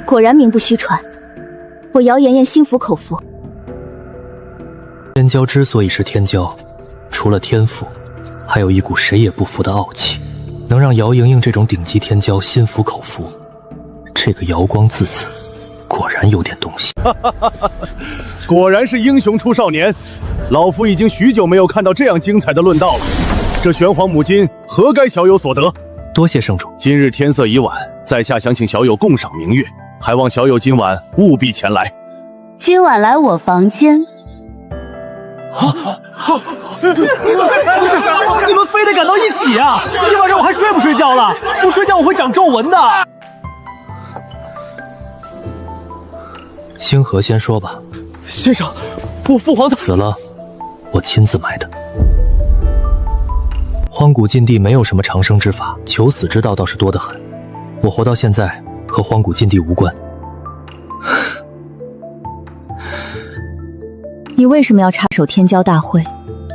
果然名不虚传，我姚妍妍心服口服。天骄之所以是天骄，除了天赋，还有一股谁也不服的傲气，能让姚莹莹这种顶级天骄心服口服。这个瑶光字子，果然有点东西。果然是英雄出少年，老夫已经许久没有看到这样精彩的论道了。这玄黄母金何该小友所得？多谢圣主。今日天色已晚，在下想请小友共赏明月，还望小友今晚务必前来。今晚来我房间。你们非得赶到一起啊！今晚上我还睡不睡觉了？不睡觉我会长皱纹的。星河先说吧。先生，我父皇死了，我亲自埋的。荒古禁地没有什么长生之法，求死之道倒是多得很。我活到现在和荒古禁地无关。你为什么要插手天骄大会？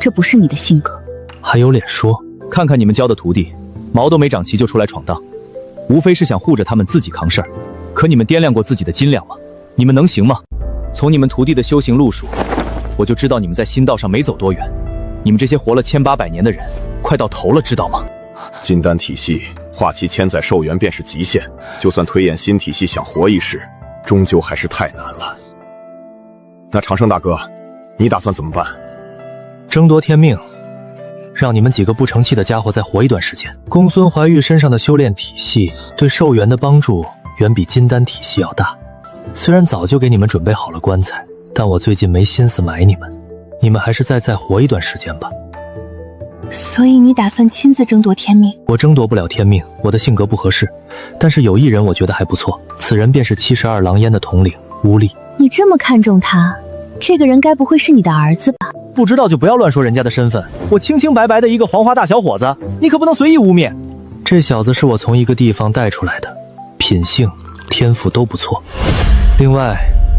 这不是你的性格。还有脸说？看看你们教的徒弟，毛都没长齐就出来闯荡，无非是想护着他们自己扛事儿。可你们掂量过自己的斤两吗？你们能行吗？从你们徒弟的修行路数，我就知道你们在心道上没走多远。你们这些活了1800年的人，快到头了，知道吗？金丹体系化其千载寿元便是极限，就算推演新体系想活一世，终究还是太难了。那长生大哥，你打算怎么办？争夺天命，让你们几个不成器的家伙再活一段时间。公孙怀玉身上的修炼体系对寿元的帮助远比金丹体系要大。虽然早就给你们准备好了棺材，但我最近没心思埋你们，你们还是再活一段时间吧。所以你打算亲自争夺天命？我争夺不了天命，我的性格不合适。但是有一人我觉得还不错，此人便是72狼烟的统领乌力。你这么看重他，这个人该不会是你的儿子吧？不知道就不要乱说人家的身份。我清清白白的一个黄花大小伙子，你可不能随意污蔑。这小子是我从一个地方带出来的，品性、天赋都不错。另外，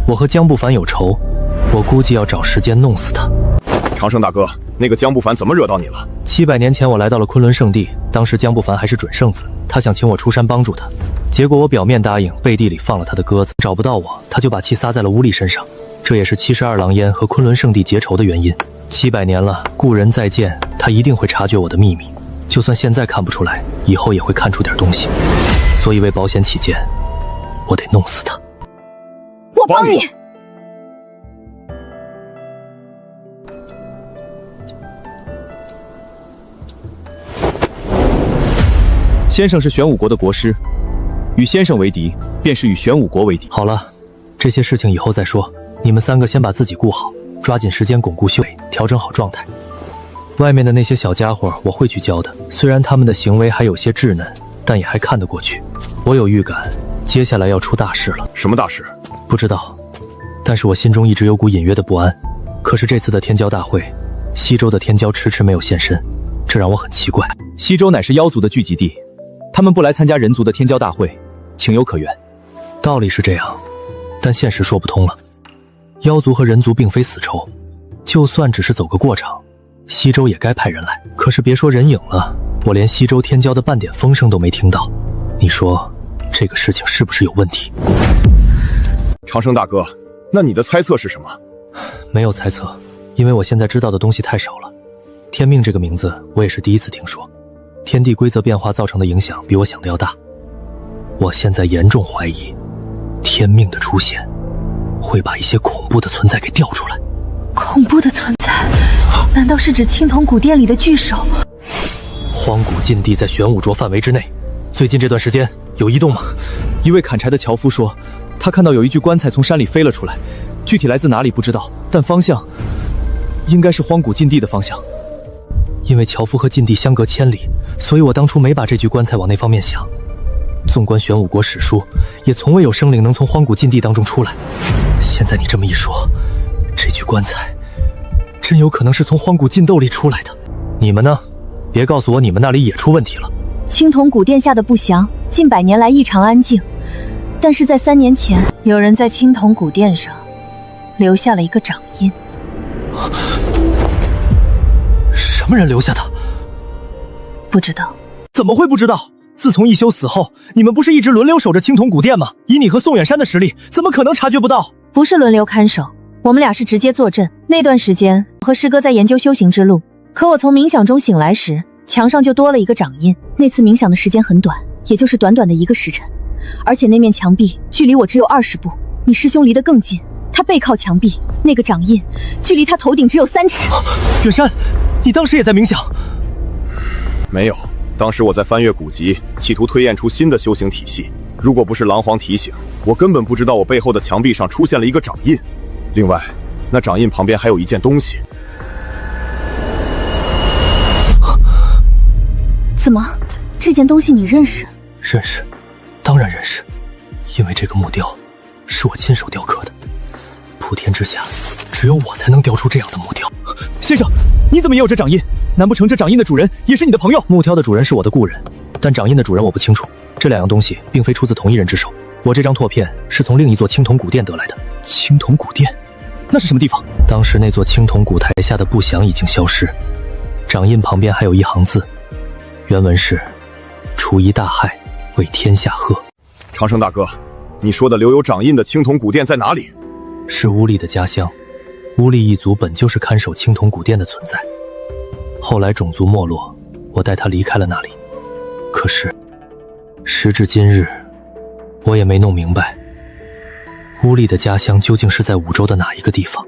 我和江不凡有仇，我估计要找时间弄死他。长生大哥，那个江不凡怎么惹到你了？700年前我来到了昆仑圣地，当时江不凡还是准圣子，他想请我出山帮助他，结果我表面答应，背地里放了他的鸽子，找不到我，他就把气撒在了乌力身上。这也是72狼烟和昆仑圣地结仇的原因。700年了，故人再见，他一定会察觉我的秘密，就算现在看不出来，以后也会看出点东西。所以为保险起见，我得弄死他。我帮你。先生是玄武国的国师，与先生为敌，便是与玄武国为敌。好了，这些事情以后再说，你们3个先把自己顾好，抓紧时间巩固修为，调整好状态。外面的那些小家伙我会去教的，虽然他们的行为还有些稚嫩，但也还看得过去。我有预感，接下来要出大事了。什么大事？不知道，但是我心中一直有股隐约的不安。可是这次的天骄大会，西周的天骄迟迟没有现身，这让我很奇怪。西周乃是妖族的聚集地，他们不来参加人族的天骄大会，情有可原。道理是这样，但现实说不通了。妖族和人族并非死仇，就算只是走个过场，西周也该派人来。可是别说人影了，我连西周天骄的半点风声都没听到。你说这个事情是不是有问题？长生大哥，那你的猜测是什么？没有猜测，因为我现在知道的东西太少了。天命这个名字我也是第一次听说，天地规则变化造成的影响比我想的要大。我现在严重怀疑，天命的出现会把一些恐怖的存在给调出来。恐怖的存在？难道是指青铜古殿里的巨兽？荒古禁地在玄武涿范围之内，最近这段时间有异动吗？一位砍柴的樵夫说，他看到有一具棺材从山里飞了出来，具体来自哪里不知道，但方向应该是荒古禁地的方向。因为樵夫和禁地相隔千里，所以我当初没把这具棺材往那方面想。纵观玄武国史书，也从未有生灵能从荒古禁地当中出来。现在你这么一说，这具棺材真有可能是从荒古禁斗里出来的。你们呢？别告诉我你们那里也出问题了。青铜古殿下的不祥，近100年来异常安静，但是在3年前，有人在青铜古殿上留下了一个掌印。什么人留下的？不知道。怎么会不知道？自从一休死后，你们不是一直轮流守着青铜古殿吗？以你和宋远山的实力，怎么可能察觉不到？不是轮流看守，我们俩是直接坐镇。那段时间，我和师哥在研究修行之路，可我从冥想中醒来时，墙上就多了一个掌印。那次冥想的时间很短，也就是短短的1个时辰，而且那面墙壁距离我只有20步，你师兄离得更近，他背靠墙壁，那个掌印距离他头顶只有3尺。远山，你当时也在冥想？没有，当时我在翻阅古籍，企图推演出新的修行体系。如果不是狼皇提醒，我根本不知道我背后的墙壁上出现了一个掌印。另外，那掌印旁边还有一件东西。怎么，这件东西你认识？认识，当然认识，因为这个木雕是我亲手雕刻的。普天之下，只有我才能雕出这样的木雕。先生，你怎么也有这掌印？难不成这掌印的主人也是你的朋友？木雕的主人是我的故人，但掌印的主人我不清楚。这2样东西并非出自同一人之手。我这张拓片是从另一座青铜古殿得来的。青铜古殿？那是什么地方？当时那座青铜古台下的不祥已经消失，掌印旁边还有一行字，原文是“除一大害，为天下贺”。长生大哥，你说的留有掌印的青铜古殿在哪里？是乌力的家乡。乌力一族本就是看守青铜古殿的存在，后来种族没落，我带他离开了那里。可是时至今日，我也没弄明白乌力的家乡究竟是在五洲的哪一个地方。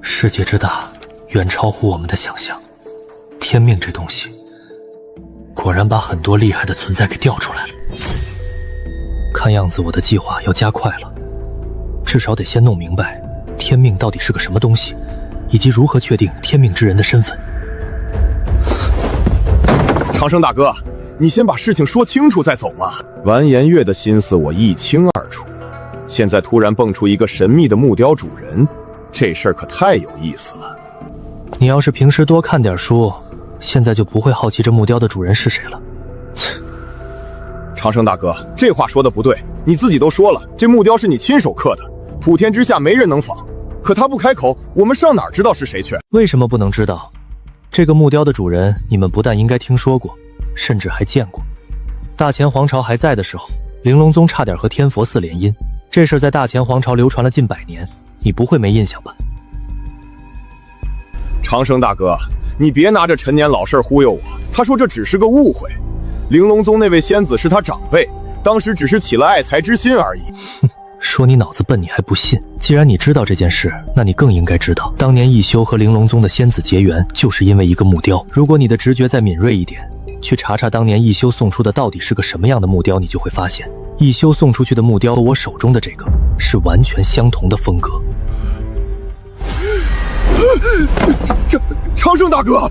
世界之大，远超乎我们的想象。天命这东西，果然把很多厉害的存在给调出来了。看样子我的计划要加快了，至少得先弄明白天命到底是个什么东西，以及如何确定天命之人的身份。长生大哥，你先把事情说清楚再走嘛。完颜悦的心思我一清二楚，现在突然蹦出一个神秘的木雕主人，这事儿可太有意思了。你要是平时多看点书，现在就不会好奇这木雕的主人是谁了。长生大哥，这话说的不对，你自己都说了，这木雕是你亲手刻的，普天之下没人能仿。可他不开口，我们上哪儿知道是谁去？为什么不能知道？这个木雕的主人，你们不但应该听说过，甚至还见过。大前皇朝还在的时候，玲珑宗差点和天佛寺联姻，这事在大前皇朝流传了近100年，你不会没印象吧？长生大哥，你别拿着陈年老事忽悠我。他说这只是个误会，玲珑宗那位仙子是他长辈，当时只是起了爱才之心而已。哼，说你脑子笨你还不信？既然你知道这件事，那你更应该知道，当年一休和玲珑宗的仙子结缘，就是因为一个木雕。如果你的直觉再敏锐一点，去查查当年一休送出的到底是个什么样的木雕，你就会发现，一休送出去的木雕和我手中的这个是完全相同的风格。长生大哥，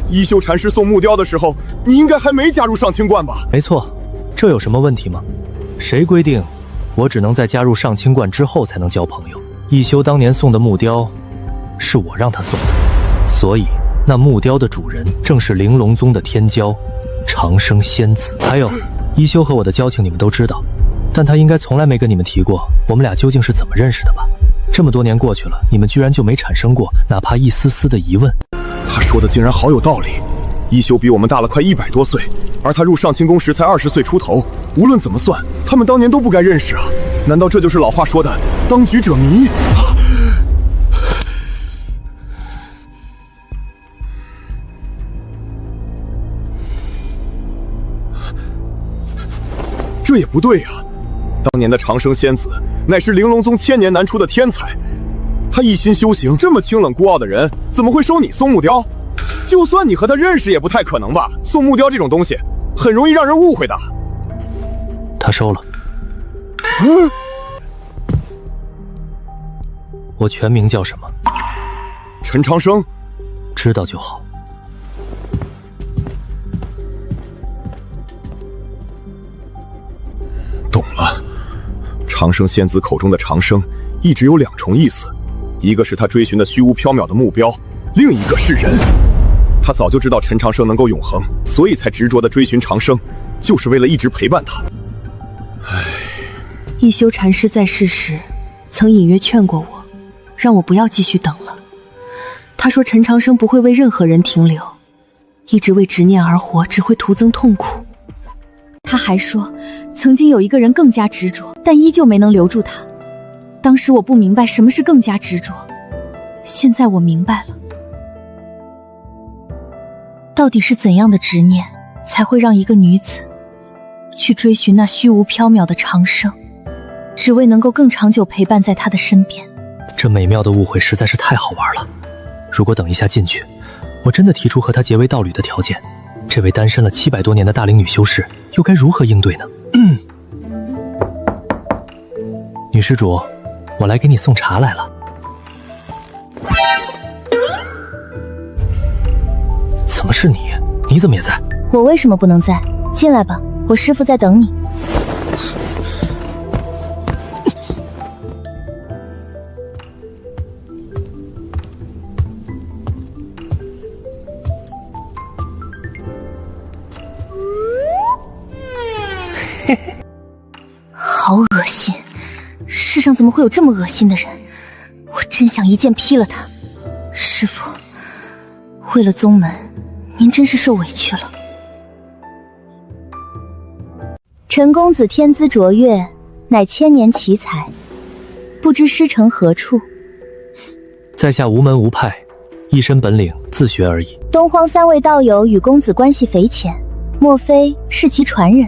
一休禅师送木雕的时候，你应该还没加入上清观吧？没错，这有什么问题吗？谁规定我只能在加入上清观之后才能交朋友？一休当年送的木雕是我让他送的，所以那木雕的主人正是玲珑宗的天骄长生仙子。还有，一休和我的交情你们都知道，但他应该从来没跟你们提过我们俩究竟是怎么认识的吧？这么多年过去了，你们居然就没产生过哪怕一丝丝的疑问？他说的竟然好有道理。一休比我们大了快100多岁，而他入上清宫时才20岁出头，无论怎么算，他们当年都不该认识啊！难道这就是老话说的“当局者迷”？这也不对呀！当年的长生仙子乃是玲珑宗1000年难出的天才，他一心修行，这么清冷孤傲的人，怎么会收你送木雕？就算你和他认识，也不太可能吧？送木雕这种东西，很容易让人误会的。他收了。我全名叫什么？陈长生。知道就好。懂了。长生仙子口中的长生，一直有2重意思，一个是他追寻的虚无缥缈的目标，另一个是人。他早就知道陈长生能够永恒，所以才执着地追寻长生，就是为了一直陪伴他。一休禅师在世时，曾隐约劝过我，让我不要继续等了。他说陈长生不会为任何人停留，一直为执念而活，只会徒增痛苦。他还说，曾经有一个人更加执着，但依旧没能留住他。当时我不明白什么是更加执着，现在我明白了。到底是怎样的执念，才会让一个女子去追寻那虚无缥缈的长生，只为能够更长久陪伴在他的身边？这美妙的误会实在是太好玩了。如果等一下进去，我真的提出和他结为道侣的条件，这位单身了700多年的大龄女修士又该如何应对呢？女施主，我来给你送茶来了。怎么是你？你怎么也在？我为什么不能在？进来吧，我师父在等你。好恶心！世上怎么会有这么恶心的人？我真想一剑劈了他。师父，为了宗门，您真是受委屈了。陈公子天资卓越，乃千年奇才，不知师承何处？在下无门无派，一身本领自学而已。东荒3位道友与公子关系匪浅，莫非是其传人？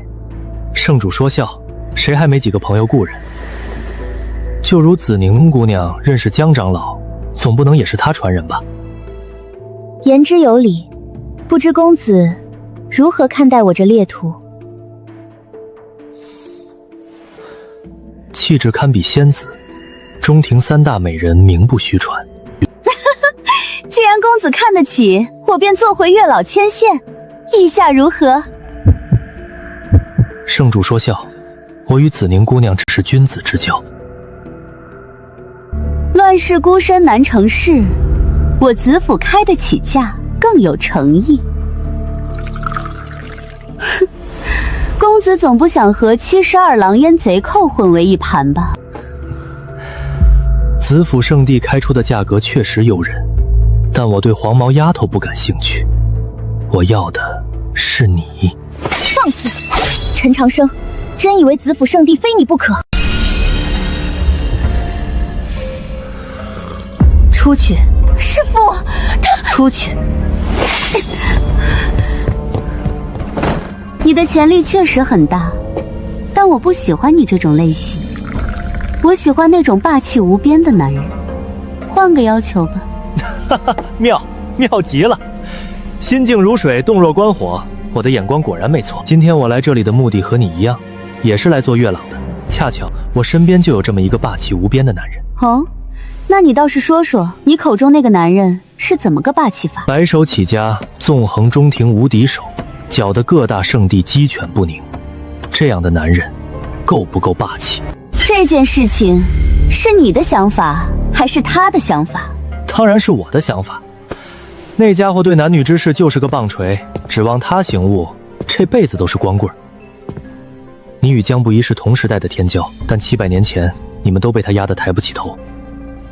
圣主说笑，谁还没几个朋友故人？就如子宁姑娘认识江长老，总不能也是他传人吧？言之有理，不知公子如何看待我这猎徒？气质堪比仙子，中庭3大美人名不虚传。既然公子看得起，我便做回月老牵线，意下如何？圣主说笑，我与子宁姑娘只是君子之交。乱世孤身难成事，我子府开得起价，更有诚意。哼，公子总不想和72狼烟贼寇混为一盘吧？子府圣地开出的价格确实诱人，但我对黄毛丫头不感兴趣，我要的是你。放肆！陈长生，真以为子府圣地非你不可？出去！师父，他出去！你的潜力确实很大，但我不喜欢你这种类型。我喜欢那种霸气无边的男人。换个要求吧。哈哈，妙极了！心静如水，动若观火。我的眼光果然没错。今天我来这里的目的和你一样，也是来做月老的。恰巧我身边就有这么一个霸气无边的男人。哦，那你倒是说说，你口中那个男人是怎么个霸气法？白手起家，纵横中庭无敌手，搅得各大圣地鸡犬不宁。这样的男人，够不够霸气？这件事情是你的想法还是他的想法？当然是我的想法。那家伙对男女之事就是个棒槌，指望他醒悟，这辈子都是光棍。你与江不疑是同时代的天骄，但700年前你们都被他压得抬不起头。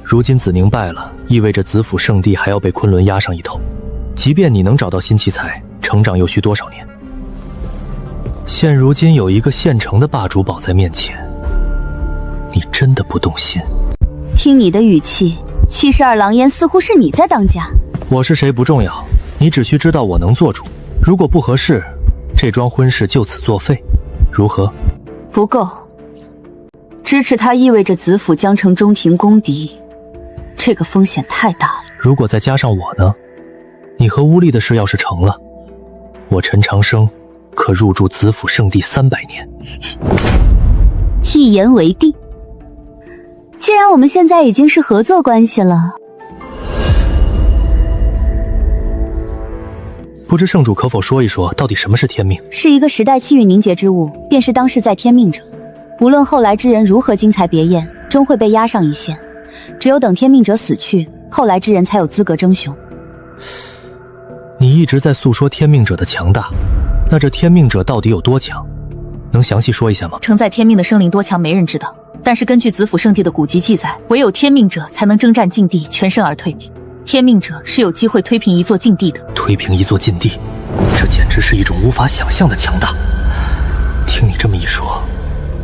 如今子宁败了，意味着子府圣地还要被昆仑压上一头。即便你能找到新奇才，成长又需多少年？现如今有一个现成的霸主堡在面前，你真的不动心？听你的语气，72狼烟似乎是你在当家。我是谁不重要，你只需知道我能做主。如果不合适，这桩婚事就此作废，如何？不够。支持他意味着子府将成中庭公敌，这个风险太大了。如果再加上我呢？你和乌力的事要是成了，我陈长生可入住子府圣地300年。一言为定。既然我们现在已经是合作关系了，不知圣主可否说一说，到底什么是天命？是一个时代气运凝结之物，便是当世在天命者。无论后来之人如何精彩别艳，终会被压上一线。只有等天命者死去，后来之人才有资格争雄。你一直在诉说天命者的强大，那这天命者到底有多强？能详细说一下吗？承载天命的生灵多强，没人知道。但是根据子府圣地的古籍记载，唯有天命者才能征战禁地，全身而退。天命者是有机会推平一座禁地的。推平一座禁地，这简直是一种无法想象的强大。听你这么一说，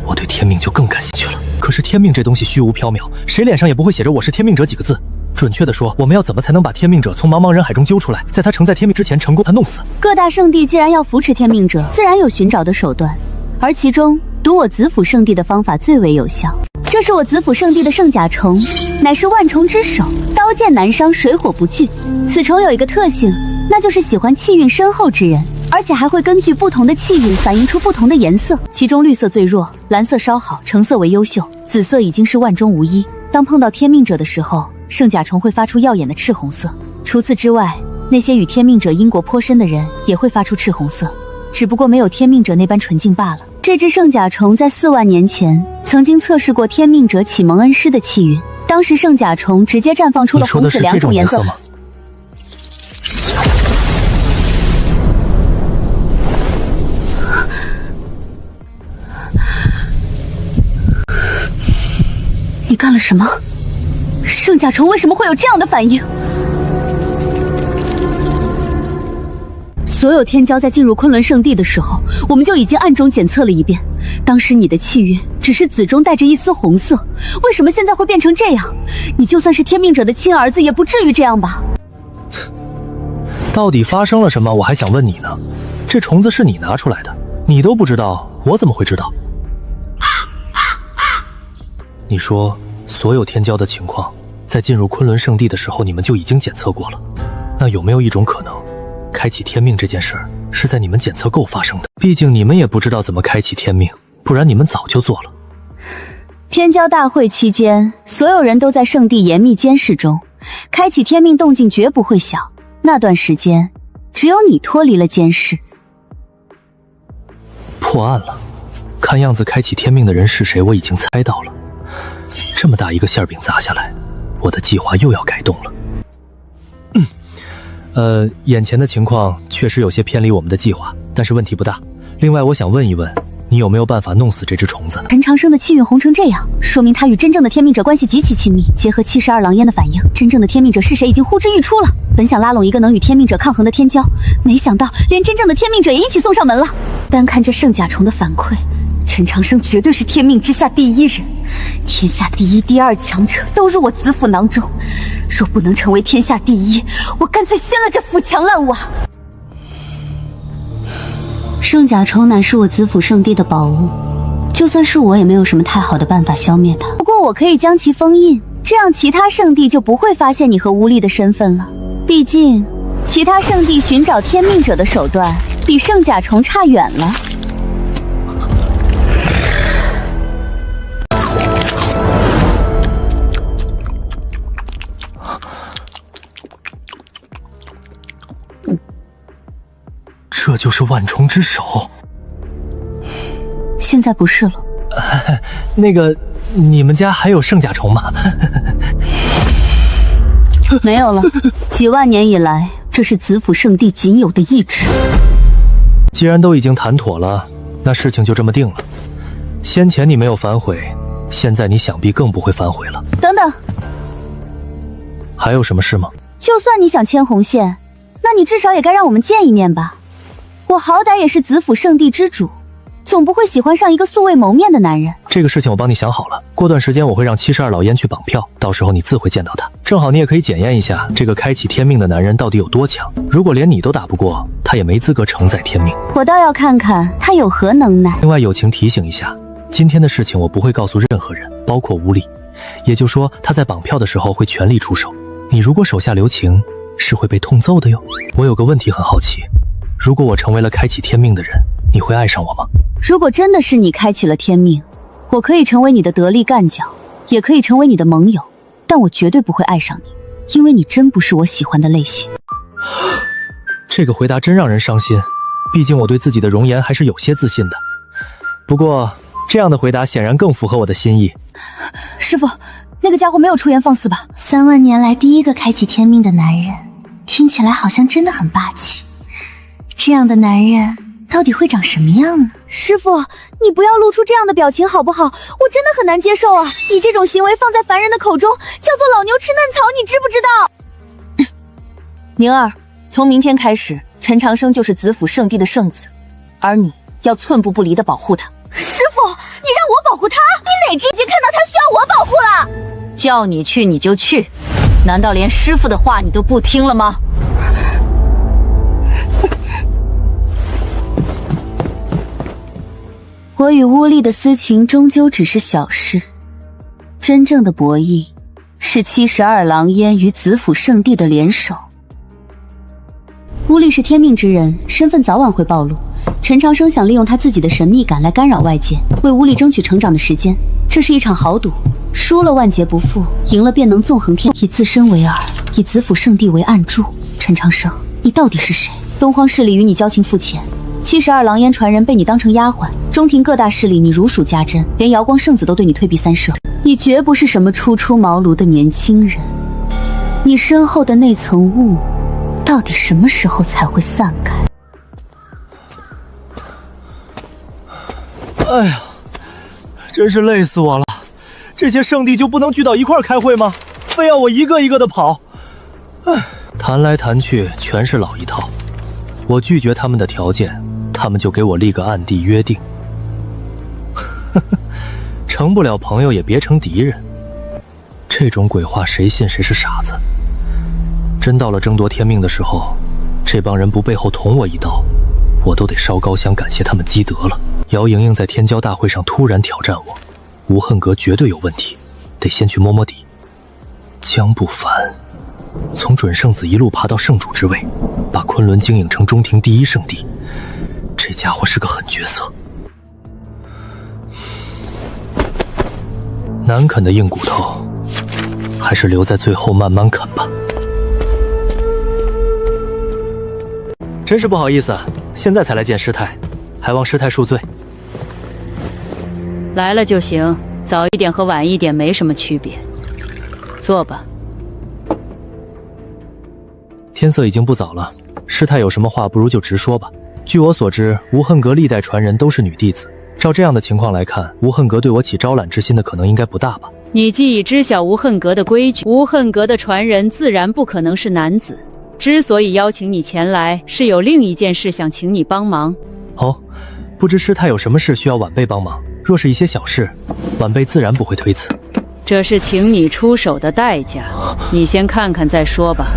我对天命就更感兴趣了。可是天命这东西虚无缥缈，谁脸上也不会写着我是天命者几个字。准确的说，我们要怎么才能把天命者从茫茫人海中揪出来，在他承载天命之前成功他弄死？各大圣地既然要扶持天命者，自然有寻找的手段，而其中夺我子府圣地的方法最为有效。这是我子府圣地的圣甲虫，乃是万虫之首，刀剑难伤，水火不惧。此虫有一个特性，那就是喜欢气运深厚之人，而且还会根据不同的气运反映出不同的颜色，其中绿色最弱，蓝色稍好，橙色为优秀，紫色已经是万中无一。当碰到天命者的时候，圣甲虫会发出耀眼的赤红色。除此之外，那些与天命者因果颇深的人也会发出赤红色，只不过没有天命者那般纯净罢了。这只圣甲虫在4万年前曾经测试过天命者启蒙恩师的气运，当时圣甲虫直接绽放出了红紫2种颜色。吗？你干了什么？圣甲虫为什么会有这样的反应？所有天骄在进入昆仑圣地的时候，我们就已经暗中检测了一遍。当时你的气运只是紫中带着一丝红色，为什么现在会变成这样？你就算是天命者的亲儿子，也不至于这样吧？到底发生了什么？我还想问你呢。这虫子是你拿出来的，你都不知道，我怎么会知道？你说所有天骄的情况，在进入昆仑圣地的时候，你们就已经检测过了。那有没有一种可能，开启天命这件事是在你们检测够发生的？毕竟你们也不知道怎么开启天命，不然你们早就做了。天骄大会期间，所有人都在圣地严密监视中，开启天命动静绝不会小。那段时间，只有你脱离了监视。破案了，看样子开启天命的人是谁，我已经猜到了。这么大一个馅饼砸下来，我的计划又要改动了。眼前的情况确实有些偏离我们的计划，但是问题不大。另外，我想问一问，你有没有办法弄死这只虫子？陈长生的气运红成这样，说明他与真正的天命者关系极其亲密。结合72狼烟的反应，真正的天命者是谁已经呼之欲出了。本想拉拢一个能与天命者抗衡的天骄，没想到连真正的天命者也一起送上门了。单看这圣甲虫的反馈，陈长生绝对是天命之下第一人，天下第一、第二强者都入我子府囊中。若不能成为天下第一，我干脆掀了这府墙烂瓦。圣甲虫乃是我子府圣地的宝物，就算是我也没有什么太好的办法消灭它。不过我可以将其封印，这样其他圣地就不会发现你和乌力的身份了。毕竟，其他圣地寻找天命者的手段比圣甲虫差远了。就是万虫之首。现在不是了。那个，你们家还有圣甲虫吗？没有了。几万年以来，这是子府圣地仅有的意志。既然都已经谈妥了，那事情就这么定了。先前你没有反悔，现在你想必更不会反悔了。等等，还有什么事吗？就算你想牵红线，那你至少也该让我们见一面吧。我好歹也是子府圣地之主，总不会喜欢上一个素未谋面的男人。这个事情我帮你想好了，过段时间我会让72老烟去绑票，到时候你自会见到他。正好你也可以检验一下这个开启天命的男人到底有多强。如果连你都打不过，他也没资格承载天命。我倒要看看他有何能耐。另外友情提醒一下，今天的事情我不会告诉任何人，包括乌力。也就是说，他在绑票的时候会全力出手。你如果手下留情，是会被痛揍的哟。我有个问题很好奇，如果我成为了开启天命的人，你会爱上我吗？如果真的是你开启了天命，我可以成为你的得力干将，也可以成为你的盟友，但我绝对不会爱上你，因为你真不是我喜欢的类型。这个回答真让人伤心，毕竟我对自己的容颜还是有些自信的。不过这样的回答显然更符合我的心意。师傅，那个家伙没有出言放肆吧？3万年来第一个开启天命的男人，听起来好像真的很霸气。这样的男人到底会长什么样呢？师傅，你不要露出这样的表情好不好？我真的很难接受啊！你这种行为放在凡人的口中叫做老牛吃嫩草，你知不知道？宁儿，从明天开始，陈长生就是子府圣地的圣子，而你要寸步不离地保护他。师傅，你让我保护他？你哪只眼睛看到他需要我保护了？叫你去你就去，难道连师傅的话你都不听了吗？我与乌力的私情终究只是小事，真正的博弈是72狼烟与子府圣地的联手。乌力是天命之人，身份早晚会暴露。陈长生想利用他自己的神秘感来干扰外界，为乌力争取成长的时间。这是一场豪赌，输了万劫不复，赢了便能纵横天。以自身为饵，以子府圣地为暗柱。陈长生，你到底是谁？东荒势力与你交情肤浅，72狼烟传人被你当成丫鬟，中庭各大势力你如数家珍，连瑶光圣子都对你退避三舍。你绝不是什么初出茅庐的年轻人，你身后的那层雾，到底什么时候才会散开？哎呀，真是累死我了！这些圣地就不能聚到一块儿开会吗？非要我一个一个的跑？唉，谈来谈去全是老一套。我拒绝他们的条件，他们就给我立个暗地约定。呵呵，成不了朋友也别成敌人。这种鬼话谁信谁是傻子。真到了争夺天命的时候，这帮人不背后捅我一刀，我都得烧高香感谢他们积德了。姚莹莹在天骄大会上突然挑战我，无恨阁绝对有问题，得先去摸摸底。江不凡从准圣子一路爬到圣主之位，把昆仑经营成中庭第一圣地，这家伙是个狠角色。难啃的硬骨头，还是留在最后慢慢啃吧。真是不好意思，现在才来见师太，还望师太恕罪。来了就行，早一点和晚一点没什么区别。坐吧。天色已经不早了，师太有什么话不如就直说吧。据我所知，无恨阁历代传人都是女弟子，照这样的情况来看，无恨阁对我起招揽之心的可能应该不大吧。你既已知晓无恨阁的规矩，无恨阁的传人自然不可能是男子。之所以邀请你前来，是有另一件事想请你帮忙。哦，不知师太有什么事需要晚辈帮忙？若是一些小事，晚辈自然不会推辞。这是请你出手的代价，你先看看再说吧。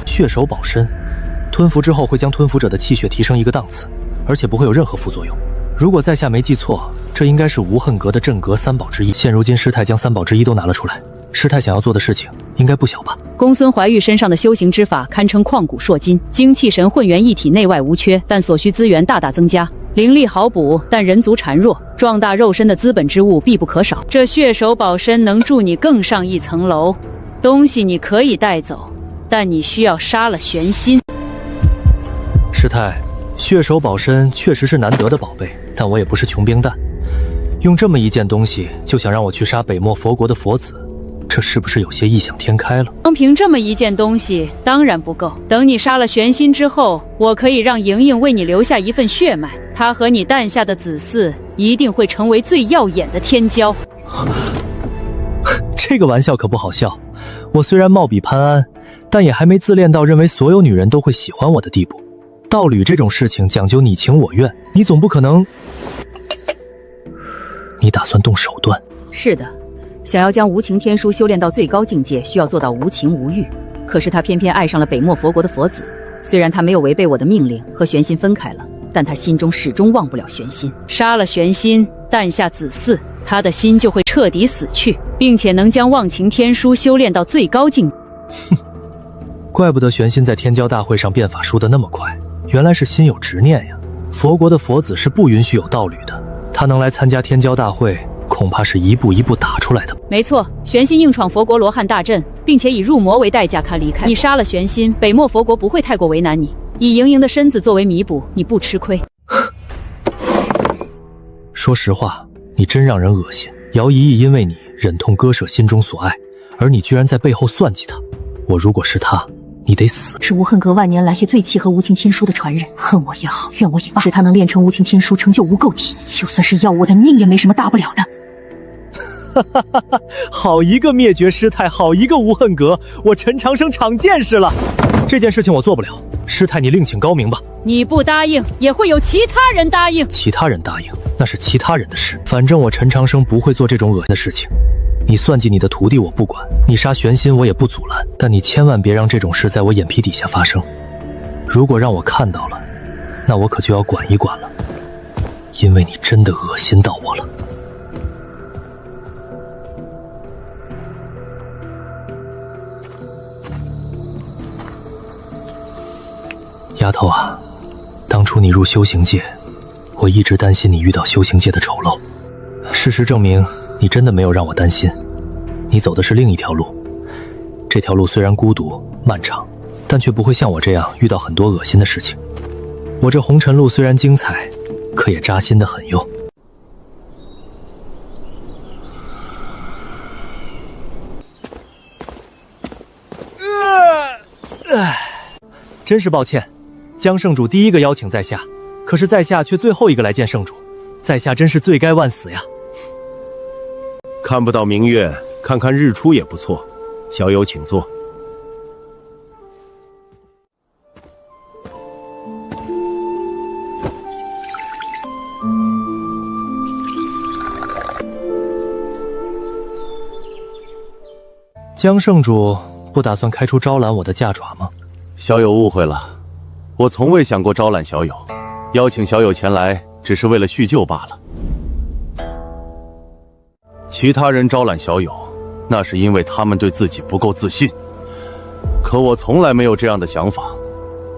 血手保身，吞服之后会将吞服者的气血提升一个档次，而且不会有任何副作用。如果在下没记错，这应该是无恨阁的镇阁三宝之一。现如今师太将三宝之一都拿了出来，师太想要做的事情应该不小吧？公孙怀玉身上的修行之法堪称旷古烁今，精气神混元一体，内外无缺，但所需资源大大增加。灵力好补，但人族孱弱，壮大肉身的资本之物必不可少。这血手保身能助你更上一层楼。东西你可以带走，但你需要杀了玄心。师太，血手宝身确实是难得的宝贝，但我也不是穷兵蛋，用这么一件东西就想让我去杀北漠佛国的佛子，这是不是有些异想天开了？光凭这么一件东西当然不够，等你杀了玄心之后，我可以让莹莹为你留下一份血脉，她和你诞下的子嗣一定会成为最耀眼的天骄。这个玩笑可不好笑，我虽然貌比潘安，但也还没自恋到认为所有女人都会喜欢我的地步。道侣这种事情讲究你情我愿，你总不可能……你打算动手段？是的，想要将无情天书修炼到最高境界，需要做到无情无欲。可是他偏偏爱上了北漠佛国的佛子，虽然他没有违背我的命令和玄心分开了，但他心中始终忘不了玄心。杀了玄心，诞下子嗣，他的心就会彻底死去，并且能将忘情天书修炼到最高境界。哼，怪不得玄心在天骄大会上变法输得那么快，原来是心有执念呀。佛国的佛子是不允许有道侣的，他能来参加天骄大会，恐怕是一步一步打出来的。没错，玄心硬闯佛国罗汉大阵，并且以入魔为代价看离开。你杀了玄心，北漠佛国不会太过为难你，以莹莹的身子作为弥补，你不吃亏。说实话，你真让人恶心。姚依依因为你忍痛割舍心中所爱，而你居然在背后算计他。我如果是他，你得死。是无恨阁万年来也最契合无情天书的传人，恨我也好，怨我也罢，是他能炼成无情天书，成就无垢体，就算是要我的命也没什么大不了的。好一个灭绝师太，好一个无恨阁，我陈长生长见识了。这件事情我做不了，师太你另请高明吧。你不答应，也会有其他人答应。其他人答应，那是其他人的事，反正我陈长生不会做这种恶心的事情。你算计你的徒弟我不管，你杀玄心我也不阻拦，但你千万别让这种事在我眼皮底下发生。如果让我看到了，那我可就要管一管了，因为你真的恶心到我了。丫头啊，当初你入修行界，我一直担心你遇到修行界的丑陋。事实证明，你真的没有让我担心。你走的是另一条路，这条路虽然孤独漫长，但却不会像我这样遇到很多恶心的事情。我这红尘路虽然精彩，可也扎心得很哟。真是抱歉，江圣主第一个邀请在下，可是在下却最后一个来见圣主，在下真是罪该万死呀。看不到明月，看看日出也不错。小友请坐。江圣主不打算开出招揽我的价爪吗？小友误会了，我从未想过招揽小友，邀请小友前来只是为了叙旧罢了。其他人招揽小友，那是因为他们对自己不够自信，可我从来没有这样的想法。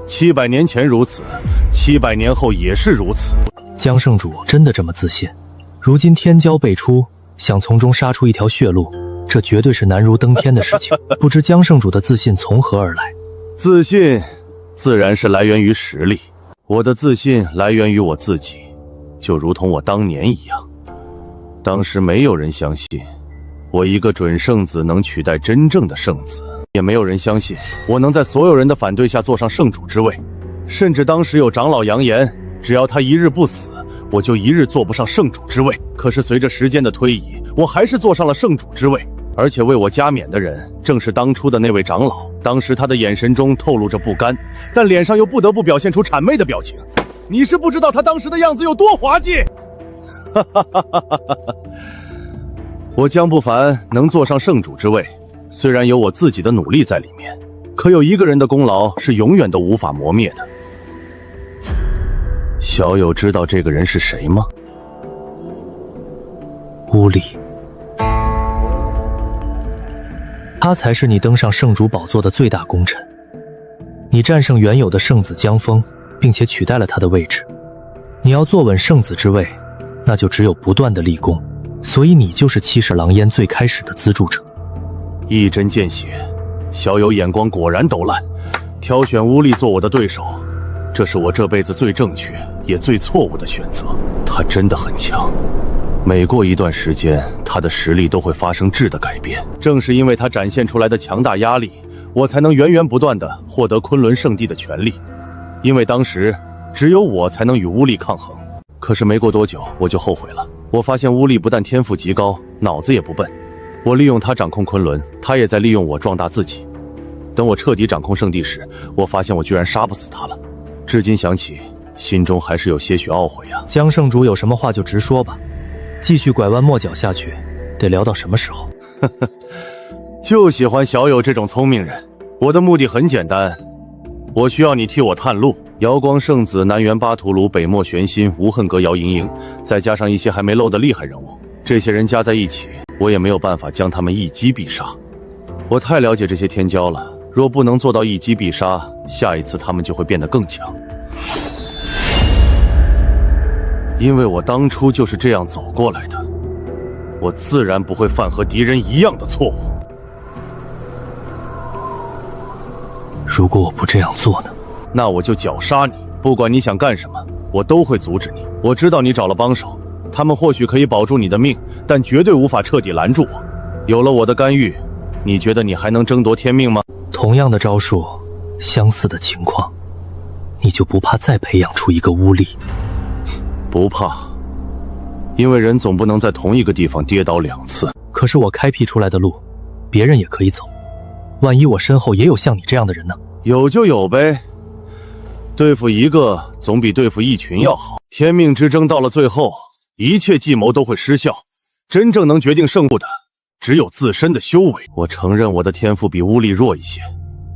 700年前如此，700年后也是如此。江圣主真的这么自信？如今天骄辈出，想从中杀出一条血路，这绝对是难如登天的事情。不知江圣主的自信从何而来？自信自然是来源于实力，我的自信来源于我自己，就如同我当年一样。当时没有人相信我一个准圣子能取代真正的圣子，也没有人相信我能在所有人的反对下坐上圣主之位，甚至当时有长老扬言，只要他一日不死，我就一日坐不上圣主之位。可是随着时间的推移，我还是坐上了圣主之位，而且为我加冕的人正是当初的那位长老。当时他的眼神中透露着不甘，但脸上又不得不表现出谄媚的表情。你是不知道他当时的样子有多滑稽。我江不凡能坐上圣主之位，虽然有我自己的努力在里面，可有一个人的功劳是永远都无法磨灭的。小友知道这个人是谁吗？乌力，他才是你登上圣主宝座的最大功臣。你战胜原有的圣子江峰，并且取代了他的位置。你要坐稳圣子之位，那就只有不断的立功，所以你就是七世狼烟最开始的资助者。一针见血，小友眼光果然斗烂，挑选乌力做我的对手，这是我这辈子最正确也最错误的选择。他真的很强，每过一段时间，他的实力都会发生质的改变。正是因为他展现出来的强大压力，我才能源源不断地获得昆仑圣地的权利。因为当时只有我才能与乌力抗衡。可是没过多久，我就后悔了。我发现乌力不但天赋极高，脑子也不笨。我利用他掌控昆仑，他也在利用我壮大自己。等我彻底掌控圣地时，我发现我居然杀不死他了。至今想起，心中还是有些许懊悔啊。江圣主有什么话就直说吧，继续拐弯抹角下去，得聊到什么时候？就喜欢小友这种聪明人。我的目的很简单，我需要你替我探路。瑶光圣子、南园巴图鲁、北漠玄心、无恨阁姚莹莹，再加上一些还没露的厉害人物，这些人加在一起，我也没有办法将他们一击必杀。我太了解这些天骄了，若不能做到一击必杀，下一次他们就会变得更强。因为我当初就是这样走过来的，我自然不会犯和敌人一样的错误。如果我不这样做呢？那我就绞杀你，不管你想干什么，我都会阻止你。我知道你找了帮手，他们或许可以保住你的命，但绝对无法彻底拦住我。有了我的干预，你觉得你还能争夺天命吗？同样的招数，相似的情况，你就不怕再培养出一个乌力？不怕，因为人总不能在同一个地方跌倒2次。可是我开辟出来的路，别人也可以走。万一我身后也有像你这样的人呢？有就有呗，对付一个总比对付一群要好。天命之争到了最后，一切计谋都会失效，真正能决定胜负的只有自身的修为。我承认我的天赋比乌力弱一些，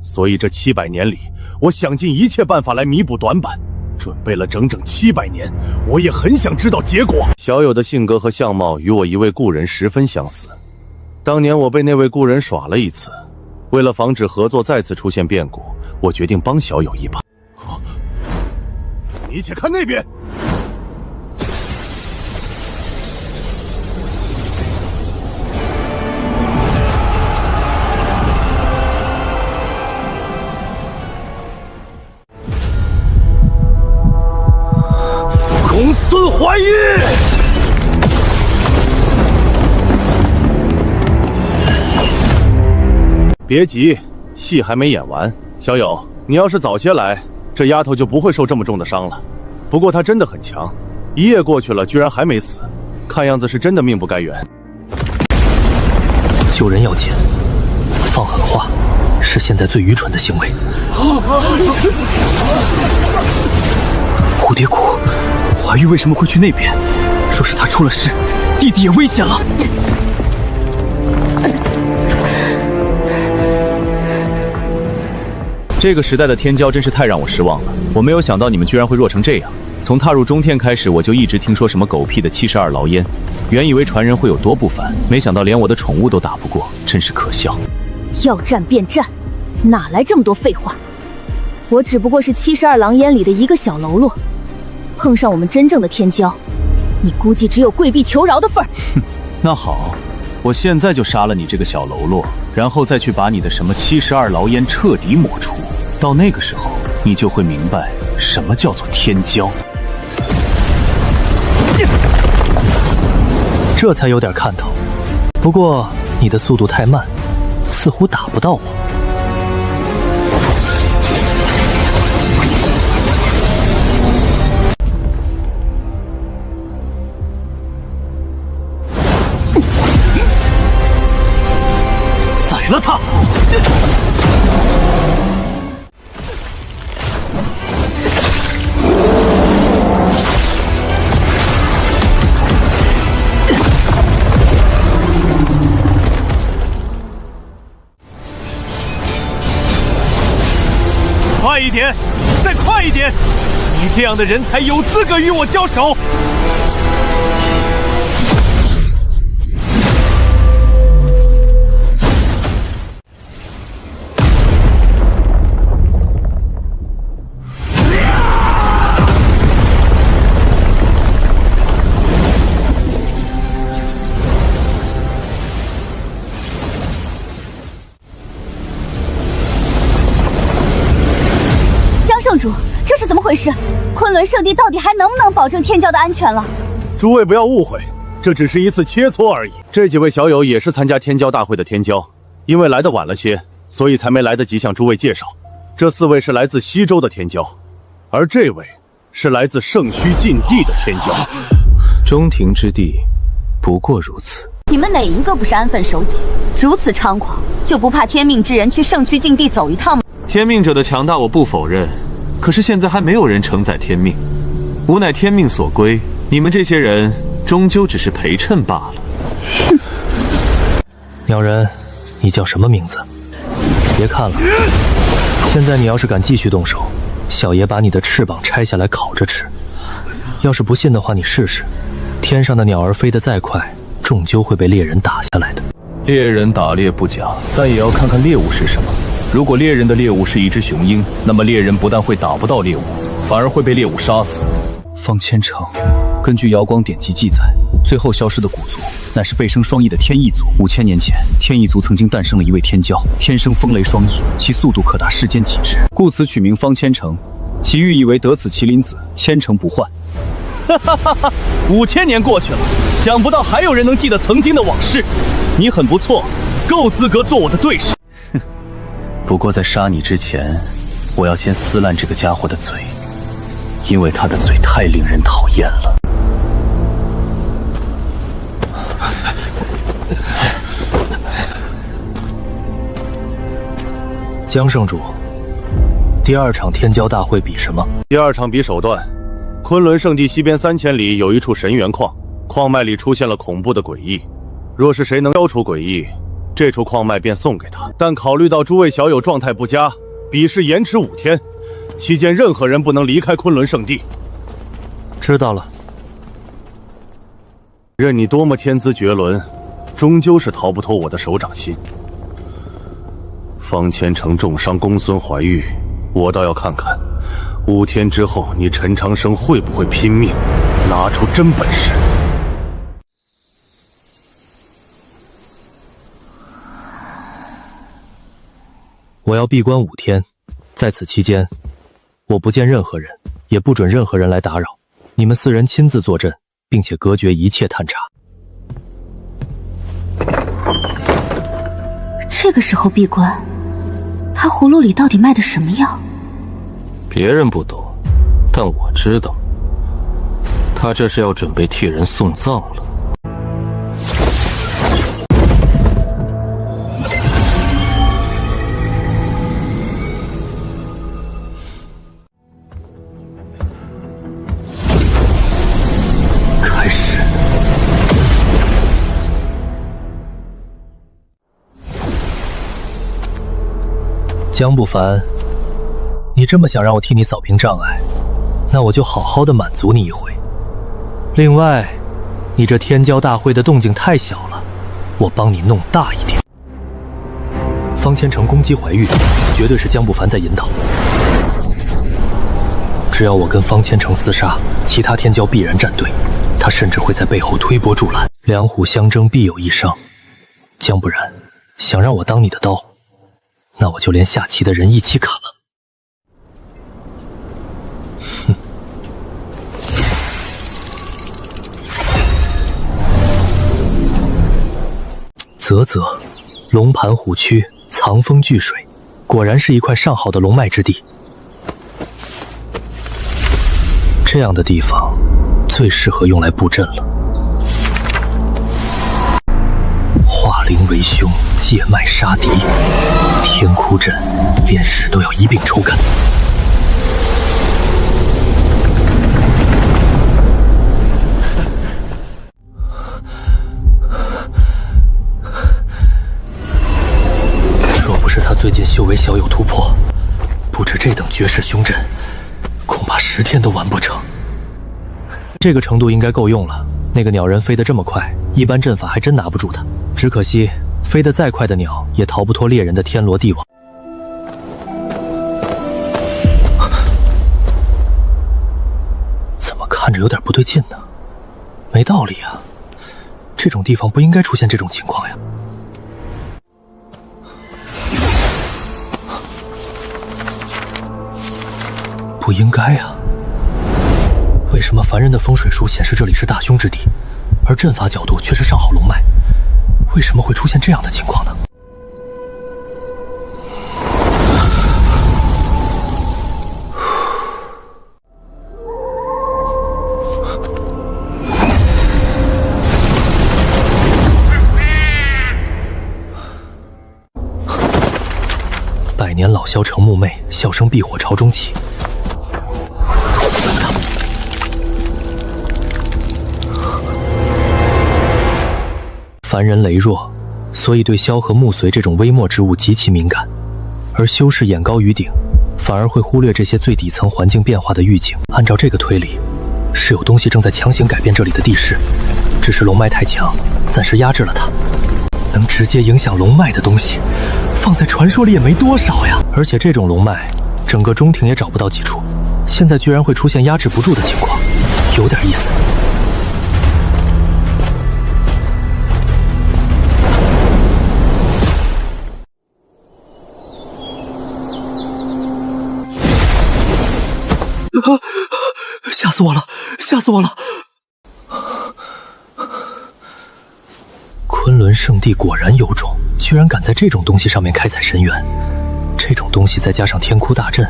所以这700年里，我想尽一切办法来弥补短板，准备了整整700年。我也很想知道结果。小友的性格和相貌与我一位故人十分相似，当年我被那位故人耍了一次，为了防止合作再次出现变故，我决定帮小友一把。你且看那边。公孙怀义，别急，戏还没演完。小友，你要是早些来，这丫头就不会受这么重的伤了。不过她真的很强，一夜过去了，居然还没死，看样子是真的命不该源。救人要钱，放狠话是现在最愚蠢的行为。蝴蝶谷，怀玉为什么会去那边？若是他出了事，弟弟也危险了。这个时代的天骄真是太让我失望了，我没有想到你们居然会弱成这样。从踏入中天开始，我就一直听说什么狗屁的72牢烟，原以为传人会有多不凡，没想到连我的宠物都打不过，真是可笑。要战便战，哪来这么多废话？我只不过是72狼烟里的一个小喽啰，碰上我们真正的天骄，你估计只有跪地求饶的份儿。哼，那好，我现在就杀了你这个小喽啰，然后再去把你的什么72牢烟彻底抹除。到那个时候，你就会明白什么叫做天骄。这才有点看头。不过你的速度太慢，似乎打不到我。宰了他！快一点，再快一点！你这样的人才有资格与我交手。圣主，这是怎么回回事？昆仑圣地到底还能不能保证天骄的安全了？诸位不要误会，这只是一次切磋而已。这几位小友也是参加天骄大会的天骄，因为来得晚了些，所以才没来得及向诸位介绍。这4位是来自西周的天骄，而这位是来自圣虚禁地的天骄。中庭之地，不过如此。你们哪一个不是安分守己？如此猖狂，就不怕天命之人去圣虚禁地走一趟吗？天命者的强大我不否认，可是现在还没有人承载天命，无乃天命所归。你们这些人终究只是陪衬罢了。哼！鸟人，你叫什么名字？别看了，现在你要是敢继续动手，小爷把你的翅膀拆下来烤着吃。要是不信的话，你试试。天上的鸟儿飞得再快，终究会被猎人打下来的。猎人打猎不假，但也要看看猎物是什么。如果猎人的猎物是一只雄鹰，那么猎人不但会打不到猎物，反而会被猎物杀死。方千城，根据瑶光典籍记载，最后消失的古族乃是背生双翼的天翼族。5000年前，天翼族曾经诞生了一位天骄，天生风雷双翼，其速度可达世间极致，故此取名方千城，其寓意为得此麒麟子，千城不换。哈哈哈哈！5000年过去了，想不到还有人能记得曾经的往事。你很不错，够资格做我的对手。哼，不过在杀你之前，我要先撕烂这个家伙的嘴，因为他的嘴太令人讨厌了。江圣主，第2场天骄大会比什么？第2场比手段。昆仑圣地西边3000里有一处神元矿，矿脉里出现了恐怖的诡异。若是谁能消除诡异，这处矿脉便送给他。但考虑到诸位小友状态不佳，比试延迟5天，期间任何人不能离开昆仑圣地。知道了。任你多么天资绝伦，终究是逃不脱我的手掌心。方千城重伤公孙怀玉，我倒要看看5天之后你陈长生会不会拼命拿出真本事。我要闭关5天，在此期间，我不见任何人，也不准任何人来打扰。你们4人亲自坐镇，并且隔绝一切探查。这个时候闭关，他葫芦里到底卖的什么药？别人不懂，但我知道，他这是要准备替人送葬了。开始。江不凡，你这么想让我替你扫平障碍，那我就好好的满足你一回。另外，你这天骄大会的动静太小了，我帮你弄大一点。方千城攻击怀玉，绝对是江不凡在引导。只要我跟方千城厮杀，其他天骄必然站队，他甚至会在背后推波助澜。两虎相争，必有一伤。江不然，想让我当你的刀，那我就连下棋的人一起砍了。哼！啧啧，龙盘虎躯，藏风聚水，果然是一块上好的龙脉之地。这样的地方最适合用来布阵了。化灵为凶，借脉杀敌，天哭阵连屎都要一并抽干。若不是他最近修为小有突破，布置这等绝世凶阵，恐怕10天都完不成。这个程度应该够用了。那个鸟人飞得这么快，一般阵法还真拿不住他。只可惜，飞得再快的鸟也逃不脱猎人的天罗地网。怎么看着有点不对劲呢？没道理啊！这种地方不应该出现这种情况呀。不应该啊！为什么凡人的风水书显示这里是大凶之地，而阵法角度却是上好龙脉？为什么会出现这样的情况呢？百年老枭成木魅，笑声避火朝中起。凡人羸弱，所以对萧和木髓这种微末之物极其敏感，而修士眼高于顶，反而会忽略这些最底层环境变化的预警。按照这个推理，是有东西正在强行改变这里的地势，只是龙脉太强，暂时压制了它。能直接影响龙脉的东西，放在传说里也没多少呀。而且这种龙脉，整个中庭也找不到几处，现在居然会出现压制不住的情况，有点意思。吓死我了！吓死我了！昆仑圣地果然有种，居然敢在这种东西上面开采神元。这种东西再加上天哭大阵，